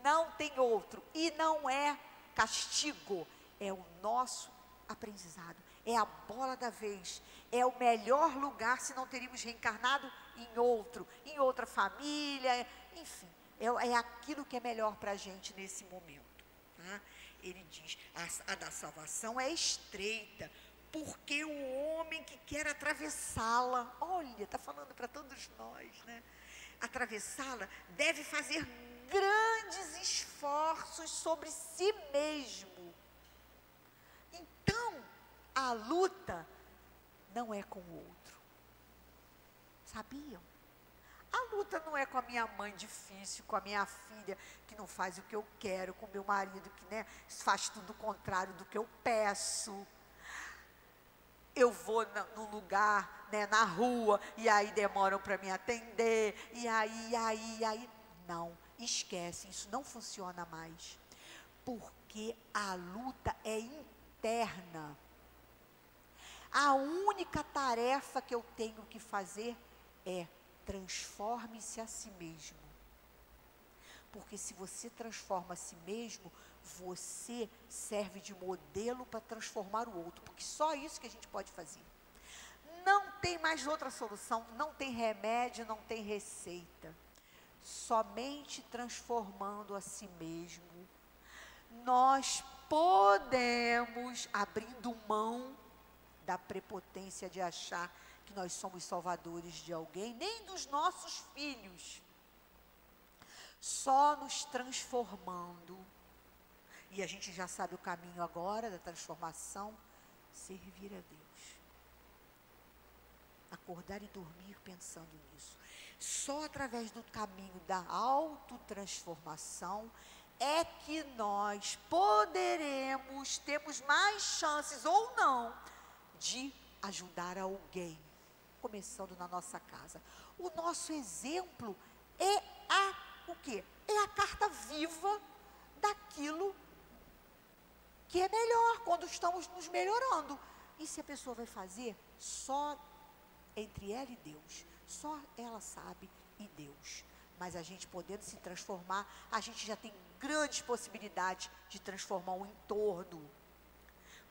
Não tem outro, e não é castigo, é o nosso aprendizado, é a bola da vez, é o melhor lugar se não teríamos reencarnado em outro, em outra família, enfim, é aquilo que é melhor para a gente nesse momento. Ele diz, a da salvação é estreita, porque o homem que quer atravessá-la, olha, está falando para todos nós, né? Atravessá-la deve fazer grandes esforços sobre si mesmo. Então, a luta não é com o outro. Sabiam? A luta não é com a minha mãe difícil, com a minha filha que não faz o que eu quero, com o meu marido que, né, faz tudo o contrário do que eu peço. Eu vou num lugar, né, na rua, e aí demoram para me atender, e aí. Não, esquece, isso não funciona mais. Porque a luta é interna. A única tarefa que eu tenho que fazer é transforme-se a si mesmo. Porque se você transforma a si mesmo, você serve de modelo para transformar o outro. Porque só isso que a gente pode fazer. Não tem mais outra solução, não tem remédio, não tem receita. Somente transformando a si mesmo, nós podemos, abrindo mão da prepotência de achar que nós somos salvadores de alguém, nem dos nossos filhos, só nos transformando, e a gente já sabe o caminho agora da transformação, servir a Deus, acordar e dormir pensando nisso. Só através do caminho da autotransformação é que nós poderemos, temos mais chances ou não, de ajudar alguém, começando na nossa casa. O nosso exemplo é o quê? É a carta viva daquilo que é melhor, quando estamos nos melhorando. E se a pessoa vai fazer, só entre ela e Deus, só ela sabe e Deus. Mas a gente podendo se transformar, a gente já tem grandes possibilidades de transformar o entorno.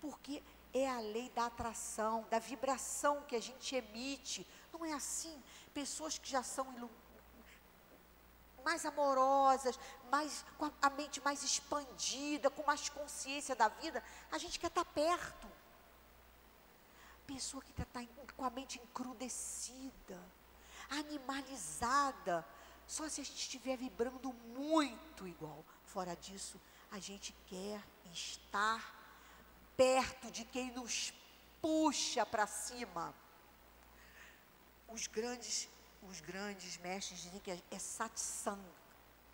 Porque é a lei da atração, da vibração que a gente emite. Não é assim? Pessoas que já são mais amorosas, com a mente mais expandida, com mais consciência da vida, a gente quer estar perto. Pessoa que está com a mente encrudecida, animalizada, só se a gente estiver vibrando muito igual. Fora disso, a gente quer estar perto de quem nos puxa para cima. Os grandes mestres dizem que é satsang,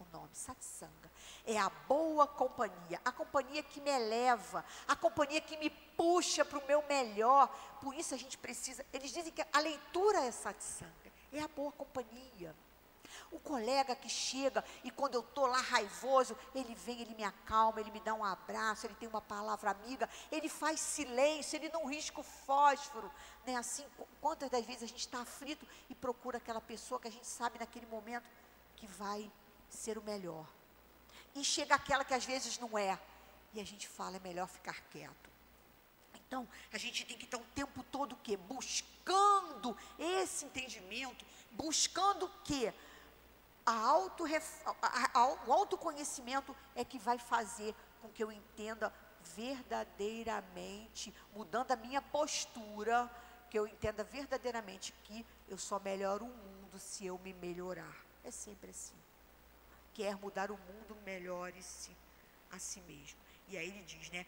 o nome, satsanga. É a boa companhia, a companhia que me eleva, a companhia que me puxa para o meu melhor. Por isso a gente precisa, eles dizem que a leitura é satsanga, é a boa companhia. O colega que chega e quando eu estou lá raivoso, ele vem, ele me acalma, ele me dá um abraço, ele tem uma palavra amiga, ele faz silêncio, ele não risca o fósforo, né? Assim, quantas das vezes a gente está aflito e procura aquela pessoa que a gente sabe naquele momento que vai ser o melhor. E chega aquela que às vezes não é, e a gente fala, é melhor ficar quieto. Então, a gente tem que estar o tempo todo o quê? Buscando esse entendimento, buscando o quê? O autoconhecimento é que vai fazer com que eu entenda verdadeiramente, mudando a minha postura, que eu entenda verdadeiramente que eu só melhoro o mundo se eu me melhorar. É sempre assim. Quer mudar o mundo, melhore-se a si mesmo. E aí ele diz, né?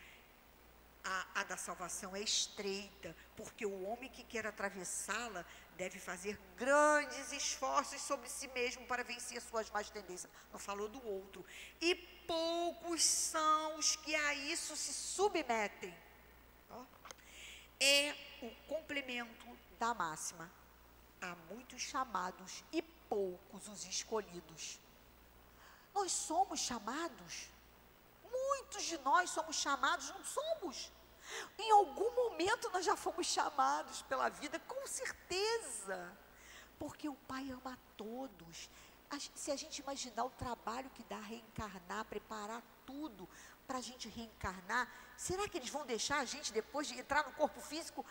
A da salvação é estreita, porque o homem que quer atravessá-la deve fazer grandes esforços sobre si mesmo para vencer suas más tendências. Não falou do outro. E poucos são os que a isso se submetem. Ó. É o complemento da máxima. Há muitos chamados e poucos os escolhidos. Nós somos chamados. Muitos de nós somos chamados, não somos. Em algum momento nós já fomos chamados pela vida, com certeza. Porque o Pai ama a todos. Se a gente imaginar o trabalho que dá reencarnar, preparar tudo para a gente reencarnar, será que eles vão deixar a gente depois de entrar no corpo físico,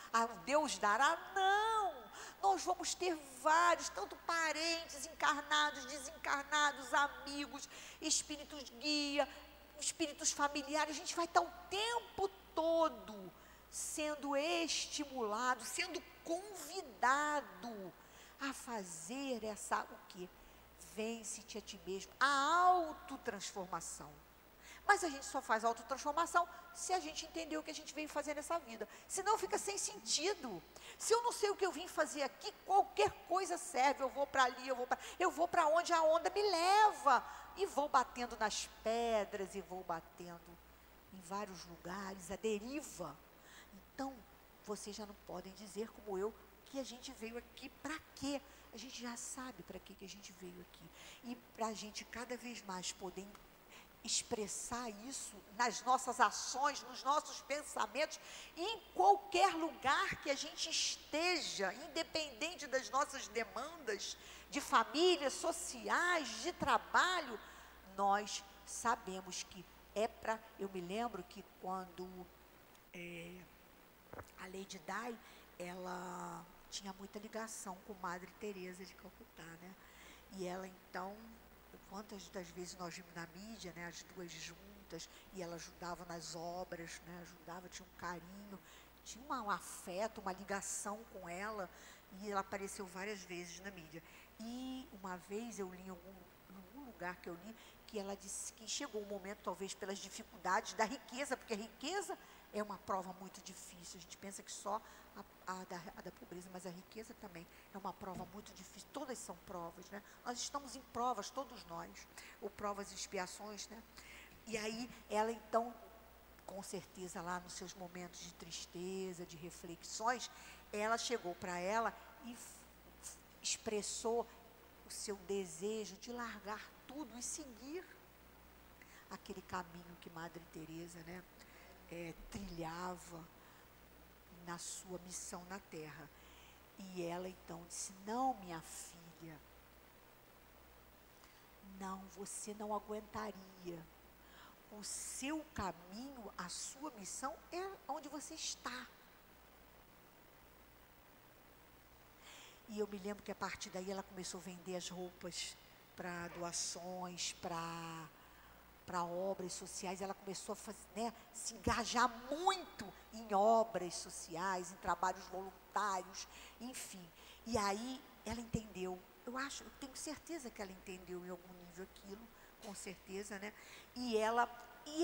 Deus dará? Não! Nós vamos ter vários, tanto parentes encarnados, desencarnados, amigos, espíritos guia, espíritos familiares. A gente vai estar o tempo todo sendo estimulado, sendo convidado a fazer o quê? Vence-te a ti mesmo, a autotransformação. Mas a gente só faz autotransformação se a gente entender o que a gente veio fazer nessa vida. Senão fica sem sentido. Se eu não sei o que eu vim fazer aqui, qualquer coisa serve. Eu vou para ali, eu vou para onde a onda me leva. E vou batendo nas pedras, e vou batendo em vários lugares, a deriva. Então, vocês já não podem dizer, como eu, que a gente veio aqui para quê? A gente já sabe para que a gente veio aqui. E para a gente cada vez mais poder expressar isso nas nossas ações, nos nossos pensamentos, em qualquer lugar que a gente esteja, independente das nossas demandas de família, sociais, de trabalho, nós sabemos que eu me lembro que quando a Lady Di, ela tinha muita ligação com Madre Teresa de Calcutá, né? E ela então, quantas das vezes nós vimos na mídia, né, as duas juntas, e ela ajudava nas obras, né, ajudava, tinha um carinho, tinha um afeto, uma ligação com ela, e ela apareceu várias vezes na mídia. E uma vez eu li em algum lugar que eu li, que ela disse que chegou um momento, talvez pelas dificuldades da riqueza, porque a riqueza é uma prova muito difícil. A gente pensa que só a da pobreza, mas a riqueza também é uma prova muito difícil. Todas são provas, né? Nós estamos em provas, todos nós, ou provas e expiações, né? E aí, ela então, com certeza lá nos seus momentos de tristeza, de reflexões, ela chegou para ela e expressou o seu desejo de largar tudo e seguir aquele caminho que Madre Teresa, né, trilhava na sua missão na Terra. E ela então disse: não, minha filha, não, você não aguentaria. O seu caminho, a sua missão é onde você está. E eu me lembro que a partir daí ela começou a vender as roupas para doações, para obras sociais. Ela começou a fazer, né, se engajar muito em obras sociais, em trabalhos voluntários, enfim. E aí ela entendeu, eu tenho certeza que ela entendeu em algum nível aquilo, com certeza, né? E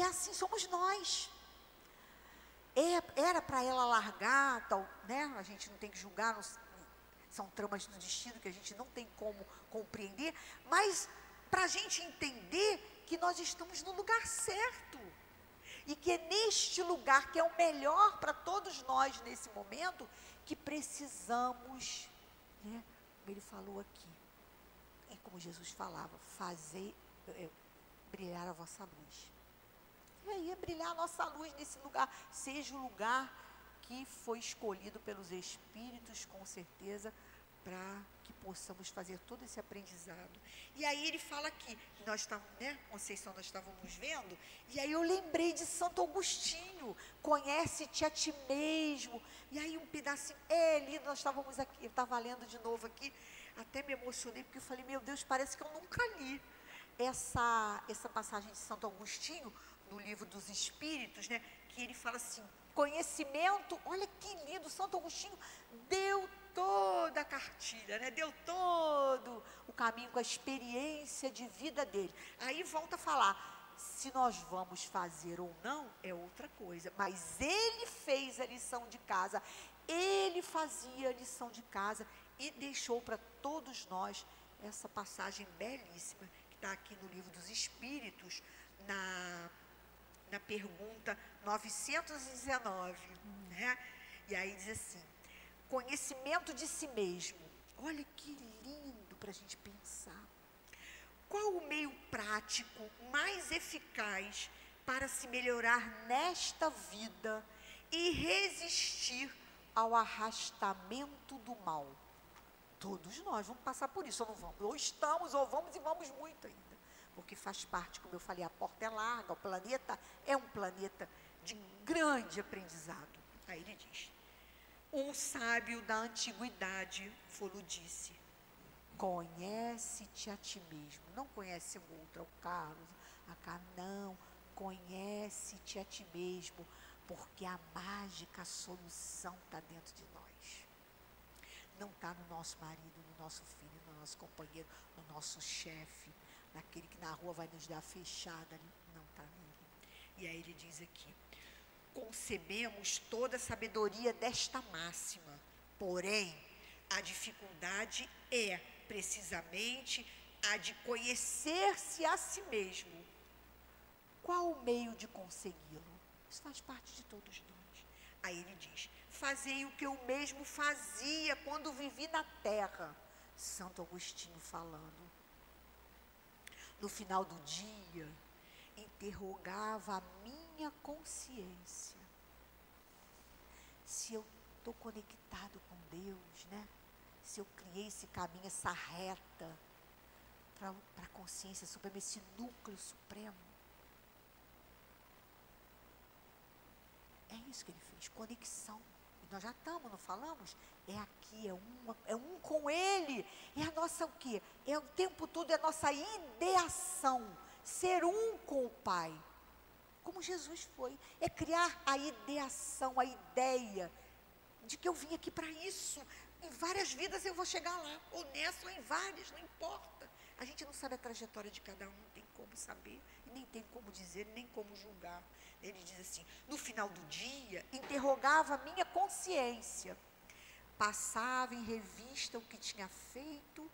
assim somos nós. Era para ela largar, tal, né? A gente não tem que julgar, são tramas do destino que a gente não tem como compreender, mas para a gente entender que nós estamos no lugar certo. E que é neste lugar, que é o melhor para todos nós nesse momento, que precisamos, né, como ele falou aqui, e como Jesus falava, fazer brilhar a vossa luz. E aí é brilhar a nossa luz nesse lugar, seja o lugar que foi escolhido pelos Espíritos, com certeza, para que possamos fazer todo esse aprendizado. E aí ele fala aqui, nós estávamos, né, Conceição, nós estávamos vendo, e aí eu lembrei de Santo Agostinho, conhece-te a ti mesmo. E aí um pedacinho, lindo, nós estávamos aqui, eu estava lendo de novo aqui, até me emocionei, porque eu falei, meu Deus, parece que eu nunca li essa passagem de Santo Agostinho, no livro dos Espíritos, né, que ele fala assim, conhecimento, olha que lindo, Santo Agostinho deu toda a cartilha, né? Deu todo o caminho com a experiência de vida dele. Aí volta a falar, se nós vamos fazer ou não, é outra coisa, mas ele fez a lição de casa, ele fazia a lição de casa e deixou para todos nós essa passagem belíssima, que está aqui no livro dos Espíritos, na pergunta 919, né? E aí diz assim, conhecimento de si mesmo. Olha que lindo para a gente pensar. Qual o meio prático mais eficaz para se melhorar nesta vida e resistir ao arrastamento do mal? Todos nós vamos passar por isso, ou não vamos? Ou estamos, ou vamos, e vamos muito ainda. Porque faz parte, como eu falei, a porta é larga, o planeta é um planeta de grande aprendizado. Aí ele diz, um sábio da antiguidade falou, disse, conhece-te a ti mesmo. Não conhece o outro, o Carlos, a cá, não. Conhece-te a ti mesmo, porque a mágica, a solução está dentro de nós. Não está no nosso marido, no nosso filho, no nosso companheiro, no nosso chefe, naquele que na rua vai nos dar fechada ali. Não está nele. E aí ele diz aqui, concebemos toda a sabedoria desta máxima, porém, a dificuldade é, precisamente, a de conhecer-se a si mesmo. Qual o meio de consegui-lo? Isso faz parte de todos nós. Aí ele diz, fazei o que eu mesmo fazia quando vivi na terra. Santo Agostinho falando. No final do dia, interrogava a minha consciência. Se eu estou conectado com Deus, né? Se eu criei esse caminho, essa reta para a consciência suprema, esse núcleo supremo. É isso que ele fez, conexão. E nós já estamos, não falamos? É aqui, é um com ele. É a nossa o quê? É o tempo todo, é a nossa ideação. Ser um com o Pai. Como Jesus foi. É criar a ideação, a ideia de que eu vim aqui para isso. Em várias vidas eu vou chegar lá. Ou nessa ou em várias, não importa. A gente não sabe a trajetória de cada um, não tem como saber. E nem tem como dizer, nem como julgar. Ele diz assim, no final do dia, interrogava a minha consciência. Passava em revista o que tinha feito.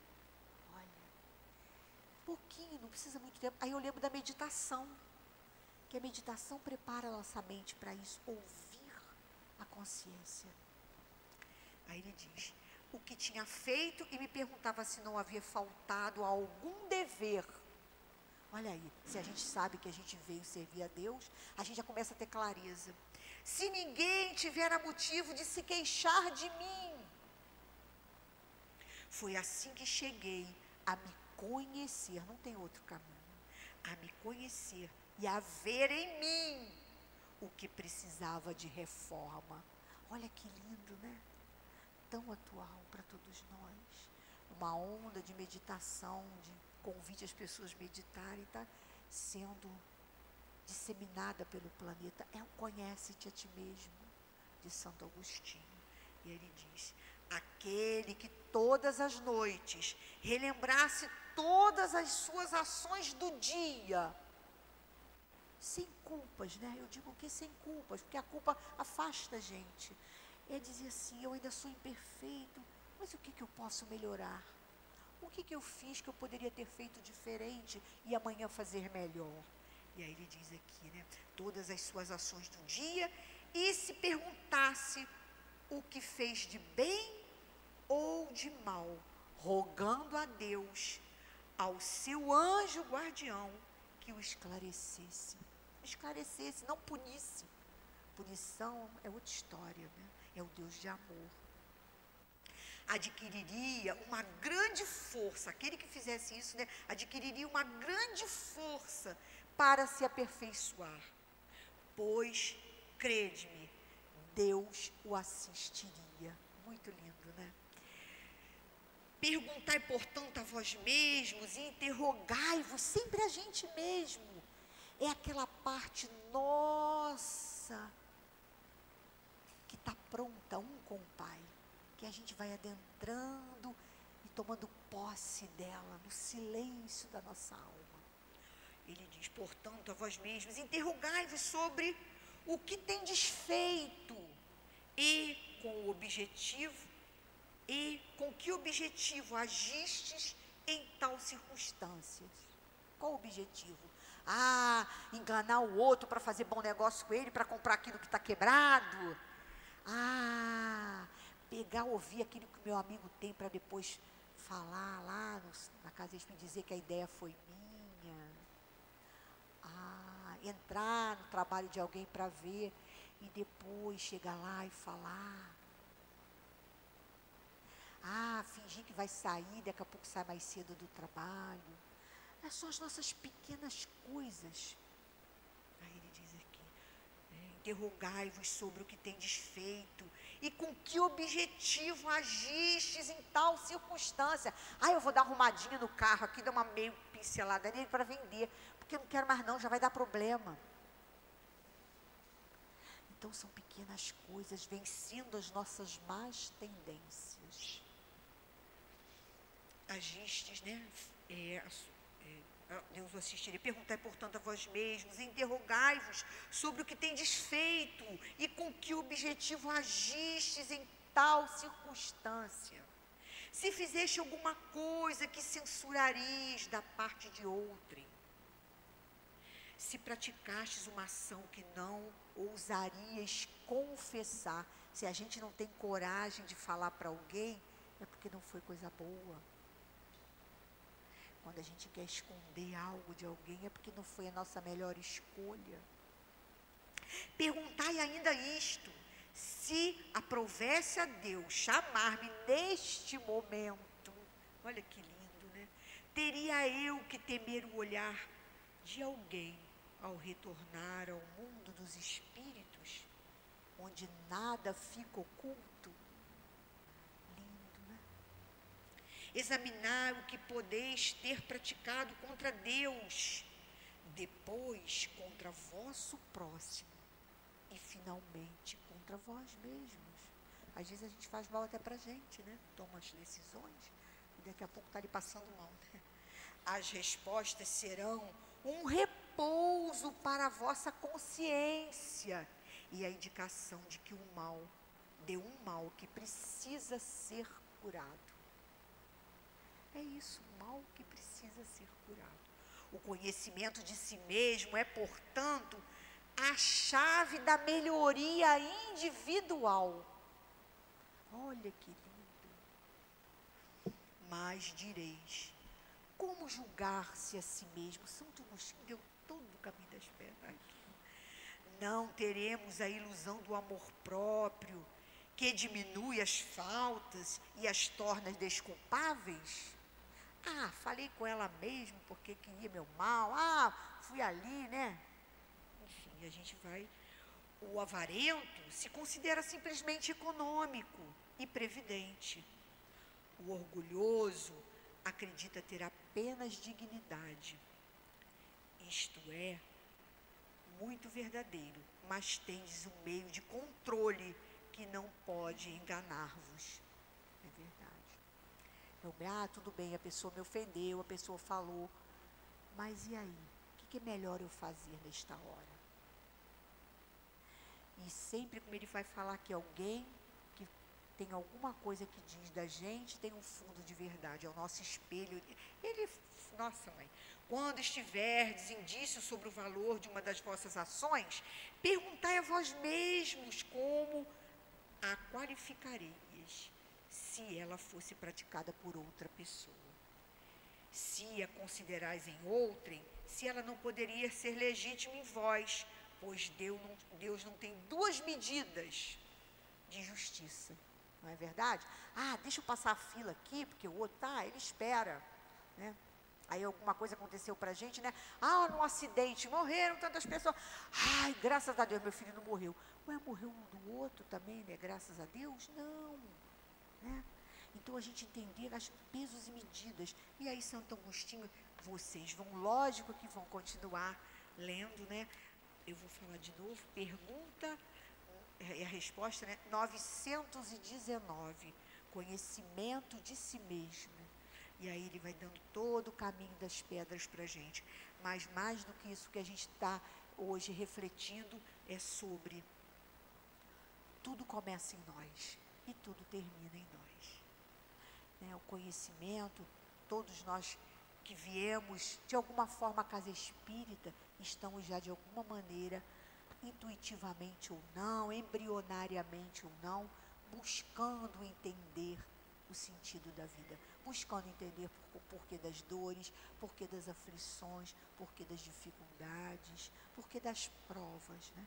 Olha, pouquinho, não precisa muito tempo. Aí eu lembro da meditação. Que a meditação prepara a nossa mente para isso. Ouvir a consciência. Aí ele diz, o que tinha feito e me perguntava se não havia faltado a algum dever. Olha aí, se a gente sabe que a gente veio servir a Deus, a gente já começa a ter clareza. Se ninguém tivera motivo de se queixar de mim. Foi assim que cheguei a me conhecer, não tem outro caminho, a me conhecer e a ver em mim o que precisava de reforma. Olha que lindo, né? Tão atual para todos nós. Uma onda de meditação, de convite às pessoas a meditarem, está sendo disseminada pelo planeta. É o conhece-te a ti mesmo, de Santo Agostinho. E ele diz, aquele que todas as noites relembrasse todas as suas ações do dia, sem culpas, né? Eu digo que sem culpas, porque a culpa afasta a gente. Ele dizia assim, eu ainda sou imperfeito, mas o que eu posso melhorar? O que eu fiz que eu poderia ter feito diferente e amanhã fazer melhor? E aí ele diz aqui, né? Todas as suas ações do dia, e se perguntasse o que fez de bem ou de mal, rogando a Deus, ao seu anjo guardião, que o esclarecesse. Esclarecesse, não punisse. Punição é outra história, né? É o Deus de amor. Adquiriria uma grande força, aquele que fizesse isso, né? Adquiriria uma grande força para se aperfeiçoar. Pois, crede-me, Deus o assistiria. Muito lindo, né? Perguntai, portanto, a vós mesmos e interrogai-vos, sempre a gente mesmo. É aquela parte nossa que está pronta, um com o Pai, que a gente vai adentrando e tomando posse dela, no silêncio da nossa alma. Ele diz, portanto, a vós mesmos, interrogai-vos sobre o que tendes feito e com que objetivo agistes em tal circunstâncias. Qual o objetivo? Enganar o outro para fazer bom negócio com ele, para comprar aquilo que está quebrado. Ouvir aquilo que o meu amigo tem para depois falar lá na casa deles, me dizer que a ideia foi minha. Entrar no trabalho de alguém para ver e depois chegar lá e falar. Fingir que vai sair, daqui a pouco sai mais cedo do trabalho. São as nossas pequenas coisas. Aí ele diz aqui, interrogai-vos sobre o que tendes feito e com que objetivo agistes em tal circunstância. Eu vou dar arrumadinha no carro aqui, dar uma meio pincelada nele para vender, porque eu não quero mais não, já vai dar problema. Então são pequenas coisas, vencendo as nossas más tendências. Agistes, né? Deus o assistiria. Perguntai, portanto, a vós mesmos, interrogai-vos sobre o que tendes feito e com que objetivo agistes em tal circunstância. Se fizeste alguma coisa que censurareis da parte de outrem, se praticastes uma ação que não ousarias confessar, se a gente não tem coragem de falar para alguém, é porque não foi coisa boa. Quando a gente quer esconder algo de alguém, é porque não foi a nossa melhor escolha. Perguntai ainda isto, se aprovesse a Deus chamar-me neste momento, olha que lindo, né? Teria eu que temer o olhar de alguém ao retornar ao mundo dos espíritos, onde nada fica oculto? Examinar o que podeis ter praticado contra Deus, depois contra vosso próximo e finalmente contra vós mesmos. Às vezes a gente faz mal até para a gente, né? Toma as decisões e daqui a pouco está ali passando mal, né? As respostas serão um repouso para a vossa consciência e a indicação de que um mal que precisa ser curado. É isso, o mal que precisa ser curado. O conhecimento de si mesmo é, portanto, a chave da melhoria individual. Olha que lindo. Mas direis, como julgar-se a si mesmo? Santo Agostinho deu todo o caminho das pedras aqui. Não teremos a ilusão do amor próprio, que diminui as faltas e as torna desculpáveis? Falei com ela mesmo porque queria meu mal. Fui ali, né? Enfim, a gente vai. O avarento se considera simplesmente econômico e previdente. O orgulhoso acredita ter apenas dignidade. Isto é muito verdadeiro, mas tendes um meio de controle que não pode enganar-vos. É verdade. Tudo bem, a pessoa me ofendeu, a pessoa falou, mas e aí? O que é melhor eu fazer nesta hora? E sempre como ele vai falar que alguém que tem alguma coisa que diz da gente, tem um fundo de verdade, é o nosso espelho. Ele, nossa mãe, quando estiverdes indícios sobre o valor de uma das vossas ações, perguntai a vós mesmos como a qualificareis, se ela fosse praticada por outra pessoa. Se a considerais em outrem, se ela não poderia ser legítima em vós, pois Deus não tem duas medidas de justiça. Não é verdade? Ah, deixa eu passar a fila aqui, porque o outro, ele espera, né? Aí alguma coisa aconteceu pra gente, né? Ah, num acidente, morreram tantas pessoas. Ai, graças a Deus, meu filho não morreu. Ué, morreu um do outro também, né? Graças a Deus? Não, né? Então, a gente entender as pesos e medidas. E aí, Santo Agostinho, vocês vão, lógico que vão continuar lendo, né? Eu vou falar de novo, pergunta e a resposta, né? 919, conhecimento de si mesmo. E aí ele vai dando todo o caminho das pedras para a gente. Mas mais do que isso que a gente está hoje refletindo é sobre tudo começa em nós e tudo termina em nós. Né? O conhecimento, todos nós que viemos de alguma forma à casa espírita, estamos já de alguma maneira, intuitivamente ou não, embrionariamente ou não, buscando entender o sentido da vida, buscando entender o porquê das dores, porquê das aflições, porquê das dificuldades, porquê das provas, né?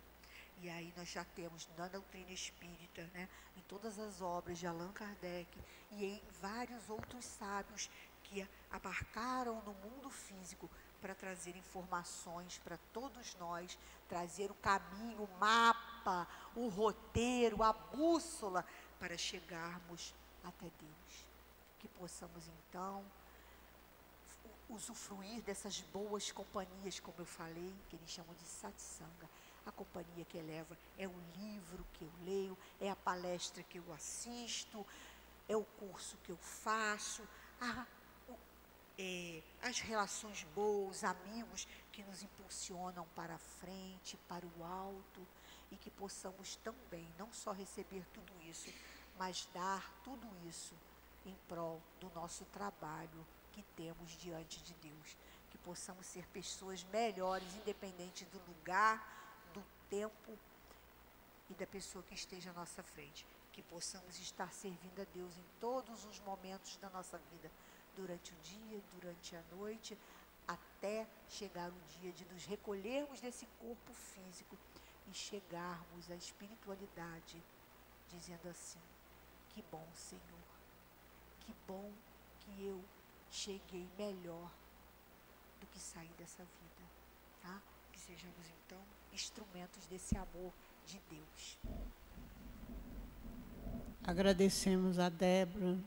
E aí nós já temos na doutrina espírita, né, em todas as obras de Allan Kardec e em vários outros sábios que abarcaram no mundo físico para trazer informações para todos nós, trazer o caminho, o mapa, o roteiro, a bússola para chegarmos até Deus. Que possamos então usufruir dessas boas companhias, como eu falei, que eles chamam de satsanga. A companhia que eleva é o livro que eu leio, é a palestra que eu assisto, é o curso que eu faço, as relações boas, amigos que nos impulsionam para a frente, para o alto, e que possamos também não só receber tudo isso, mas dar tudo isso em prol do nosso trabalho que temos diante de Deus. Que possamos ser pessoas melhores, independente do lugar, do tempo e da pessoa que esteja à nossa frente. Que possamos estar servindo a Deus em todos os momentos da nossa vida, durante o dia, durante a noite, até chegar o dia de nos recolhermos desse corpo físico e chegarmos à espiritualidade, dizendo assim: que bom, Senhor, que bom que eu cheguei melhor do que saí dessa vida, tá? Que sejamos então instrumentos desse amor de Deus. Agradecemos a Débora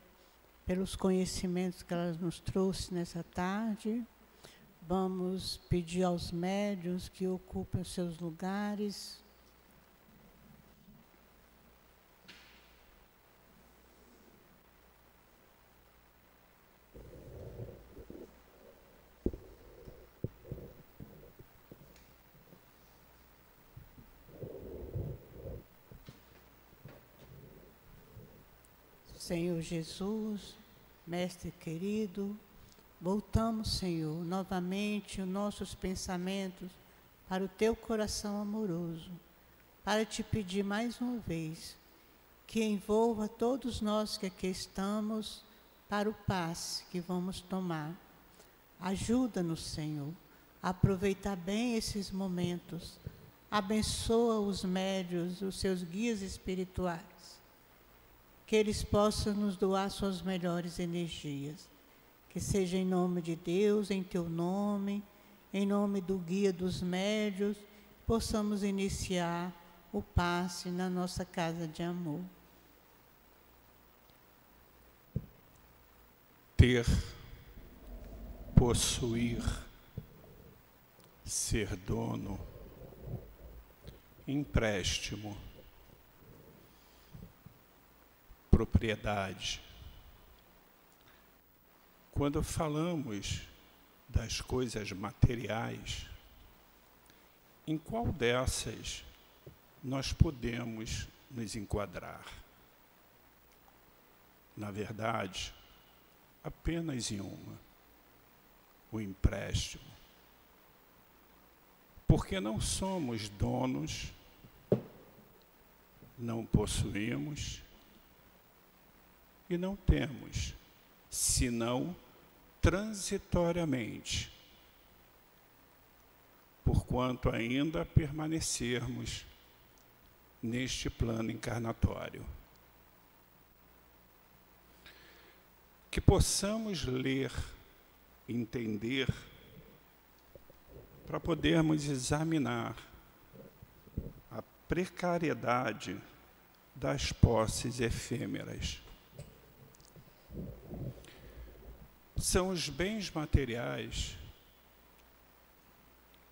pelos conhecimentos que ela nos trouxe nessa tarde. Vamos pedir aos médiuns que ocupem os seus lugares. Senhor Jesus, Mestre querido, voltamos, Senhor, novamente os nossos pensamentos para o Teu coração amoroso, para Te pedir mais uma vez que envolva todos nós que aqui estamos para o passe que vamos tomar. Ajuda-nos, Senhor, a aproveitar bem esses momentos. Abençoa os médiuns, os seus guias espirituais, que eles possam nos doar suas melhores energias. Que seja em nome de Deus, em Teu nome, em nome do guia dos médiuns, possamos iniciar o passe na nossa casa de amor. Ter, possuir, ser dono, empréstimo, propriedade. Quando falamos das coisas materiais, em qual dessas nós podemos nos enquadrar? na verdade, apenas em uma: o empréstimo. Porque não somos donos, não possuímos e não temos, senão transitoriamente, porquanto ainda permanecermos neste plano encarnatório. Que possamos ler, entender, para podermos examinar a precariedade das posses efêmeras. São os bens materiais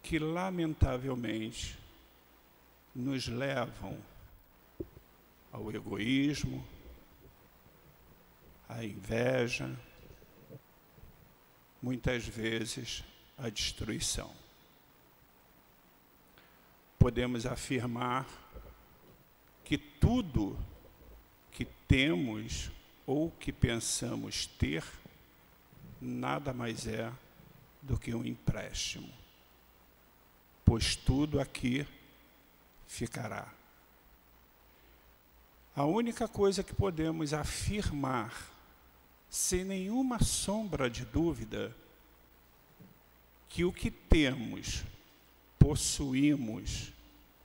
que, lamentavelmente, nos levam ao egoísmo, à inveja, muitas vezes à destruição. Podemos afirmar que tudo que temos ou que pensamos ter nada mais é do que um empréstimo, pois tudo aqui ficará. A única coisa que podemos afirmar, sem nenhuma sombra de dúvida, que o que temos, possuímos,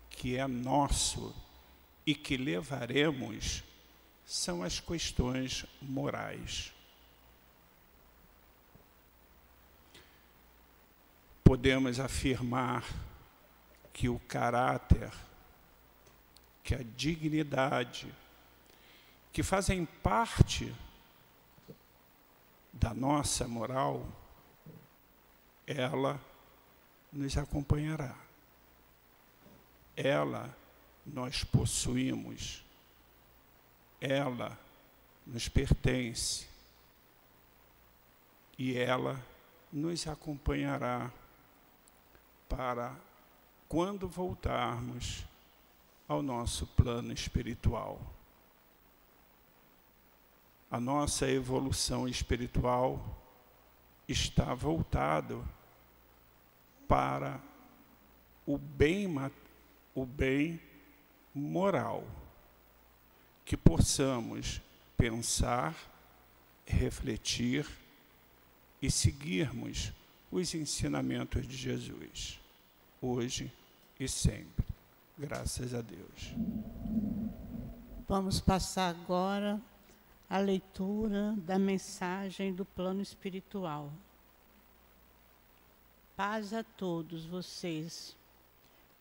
que é nosso e que levaremos, são as questões morais. Podemos afirmar que o caráter, que a dignidade, que fazem parte da nossa moral, ela nos acompanhará. Ela nós possuímos, ela nos pertence e ela nos acompanhará para quando voltarmos ao nosso plano espiritual. A nossa evolução espiritual está voltada para o bem moral, que possamos pensar, refletir e seguirmos os ensinamentos de Jesus, hoje e sempre. Graças a Deus. Vamos passar agora a leitura da mensagem do plano espiritual. Paz a todos vocês.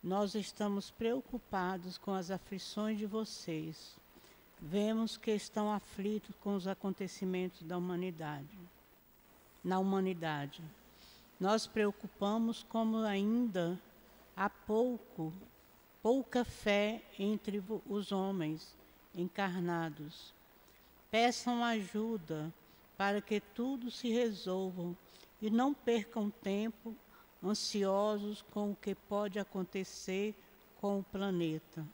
Nós estamos preocupados com as aflições de vocês. Vemos que estão aflitos com os acontecimentos da humanidade. Na humanidade. Nós preocupamos como ainda há pouca fé entre os homens encarnados. Peçam ajuda para que tudo se resolva e não percam tempo ansiosos com o que pode acontecer com o planeta.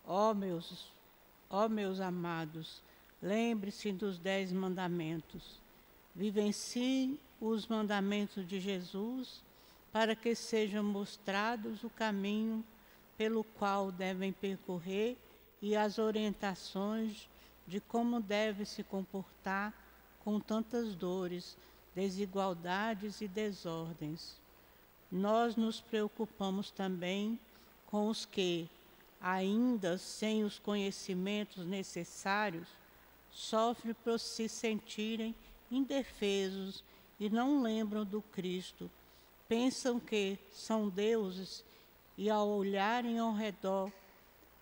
Ó meus amados, lembre-se dos 10 mandamentos. Vivenciem os mandamentos de Jesus para que sejam mostrados o caminho pelo qual devem percorrer e as orientações de como deve se comportar com tantas dores, desigualdades e desordens. Nós nos preocupamos também com os que, ainda sem os conhecimentos necessários, sofrem por se sentirem indefesos e não lembram do Cristo. Pensam que são deuses e, ao olharem ao redor,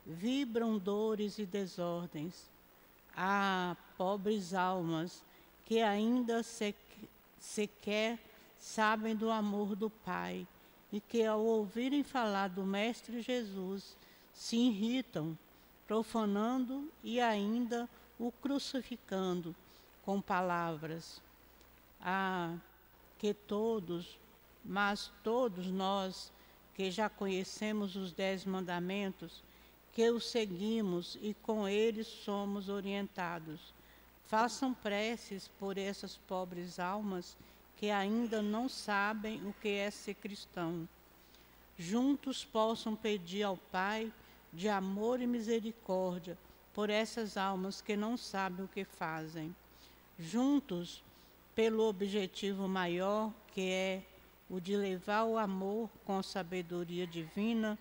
vibram dores e desordens. Ah, pobres almas, que ainda sequer sabem do amor do Pai e que, ao ouvirem falar do Mestre Jesus, se irritam, profanando e ainda o crucificando com palavras. Ah, que todos nós que já conhecemos os 10 mandamentos, que os seguimos e com eles somos orientados, Façam preces por essas pobres almas que ainda não sabem o que é ser cristão. Juntos possam pedir ao Pai de amor e misericórdia por essas almas que não sabem o que fazem. Juntos, pelo objetivo maior, que é o de levar o amor com a sabedoria divina,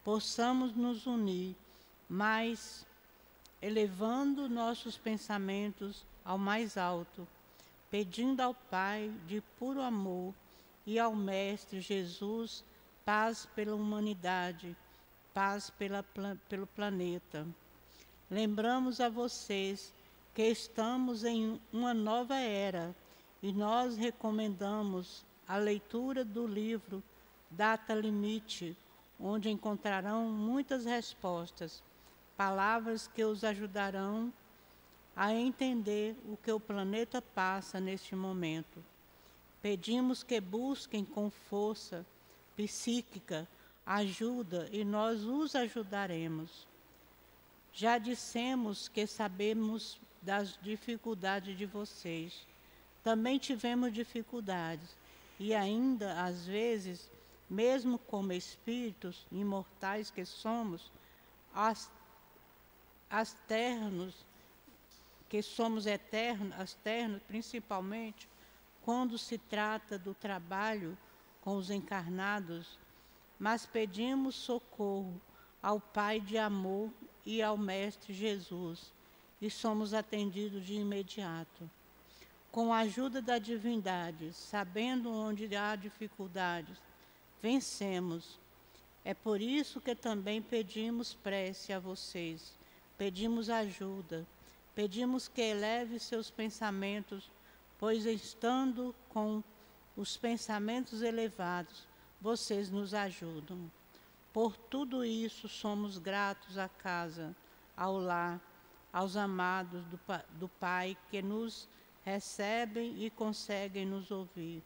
possamos nos unir, mas elevando nossos pensamentos ao mais alto, pedindo ao Pai de puro amor e ao Mestre Jesus paz pela humanidade, paz pelo planeta. Lembramos a vocês que estamos em uma nova era e nós recomendamos a leitura do livro Data Limite, onde encontrarão muitas respostas, palavras que os ajudarão a entender o que o planeta passa neste momento. Pedimos que busquem com força psíquica ajuda e nós os ajudaremos. Já dissemos que sabemos das dificuldades de vocês. Também tivemos dificuldades e ainda, às vezes, mesmo como espíritos imortais que somos, que somos eternos, principalmente quando se trata do trabalho com os encarnados, mas pedimos socorro ao Pai de amor e ao Mestre Jesus, e somos atendidos de imediato. Com a ajuda da divindade, sabendo onde há dificuldades, vencemos. É por isso que também pedimos prece a vocês, pedimos ajuda, pedimos que eleve seus pensamentos, pois estando com os pensamentos elevados, vocês nos ajudam. Por tudo isso, somos gratos à casa, ao lar, aos amados do Pai que nos recebem e conseguem nos ouvir.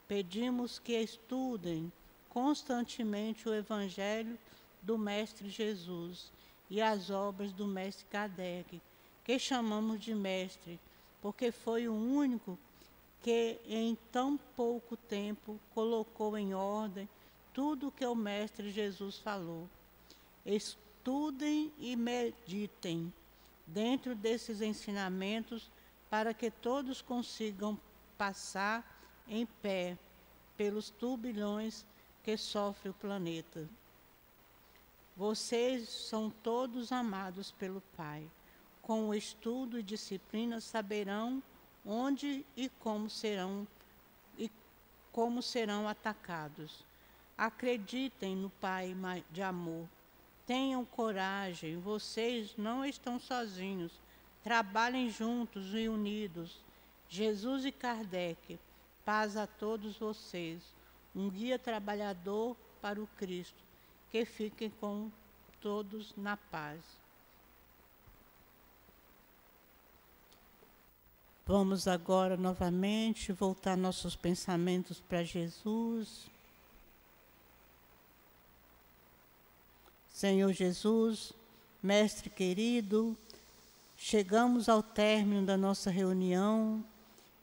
Pedimos que estudem constantemente o Evangelho do Mestre Jesus e as obras do Mestre Kardec, que chamamos de Mestre, porque foi o único que em tão pouco tempo colocou em ordem tudo o que o Mestre Jesus falou. Estudem e meditem dentro desses ensinamentos para que todos consigam passar em pé pelos turbilhões que sofre o planeta. Vocês são todos amados pelo Pai. Com o estudo e disciplina saberão onde e como serão atacados. Acreditem no Pai de amor. Tenham coragem, vocês não estão sozinhos. Trabalhem juntos e unidos. Jesus e Kardec, paz a todos vocês. Um guia trabalhador para o Cristo. Que fiquem com todos na paz. Vamos agora novamente voltar nossos pensamentos para Jesus. Senhor Jesus, Mestre querido, chegamos ao término da nossa reunião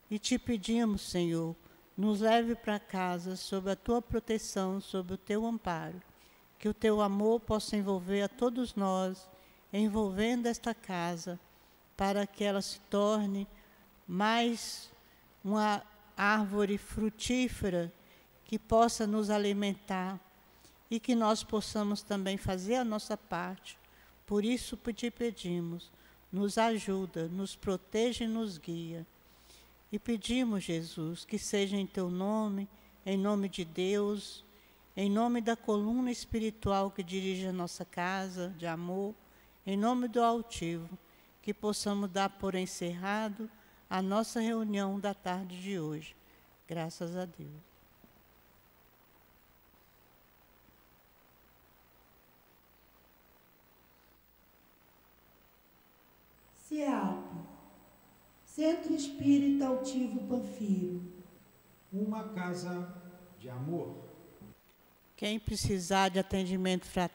e te pedimos, Senhor, nos leve para casa sob a tua proteção, sob o teu amparo, que o teu amor possa envolver a todos nós, envolvendo esta casa, para que ela se torne mais uma árvore frutífera que possa nos alimentar e que nós possamos também fazer a nossa parte. Por isso te pedimos, nos ajuda, nos proteja e nos guia. E pedimos, Jesus, que seja em teu nome, em nome de Deus, em nome da coluna espiritual que dirige a nossa casa de amor, em nome do Altivo, que possamos dar por encerrado a nossa reunião da tarde de hoje. Graças a Deus. CEAP, Centro Espírita Altivo Panfiro. Uma casa de amor. Quem precisar de atendimento fraterno,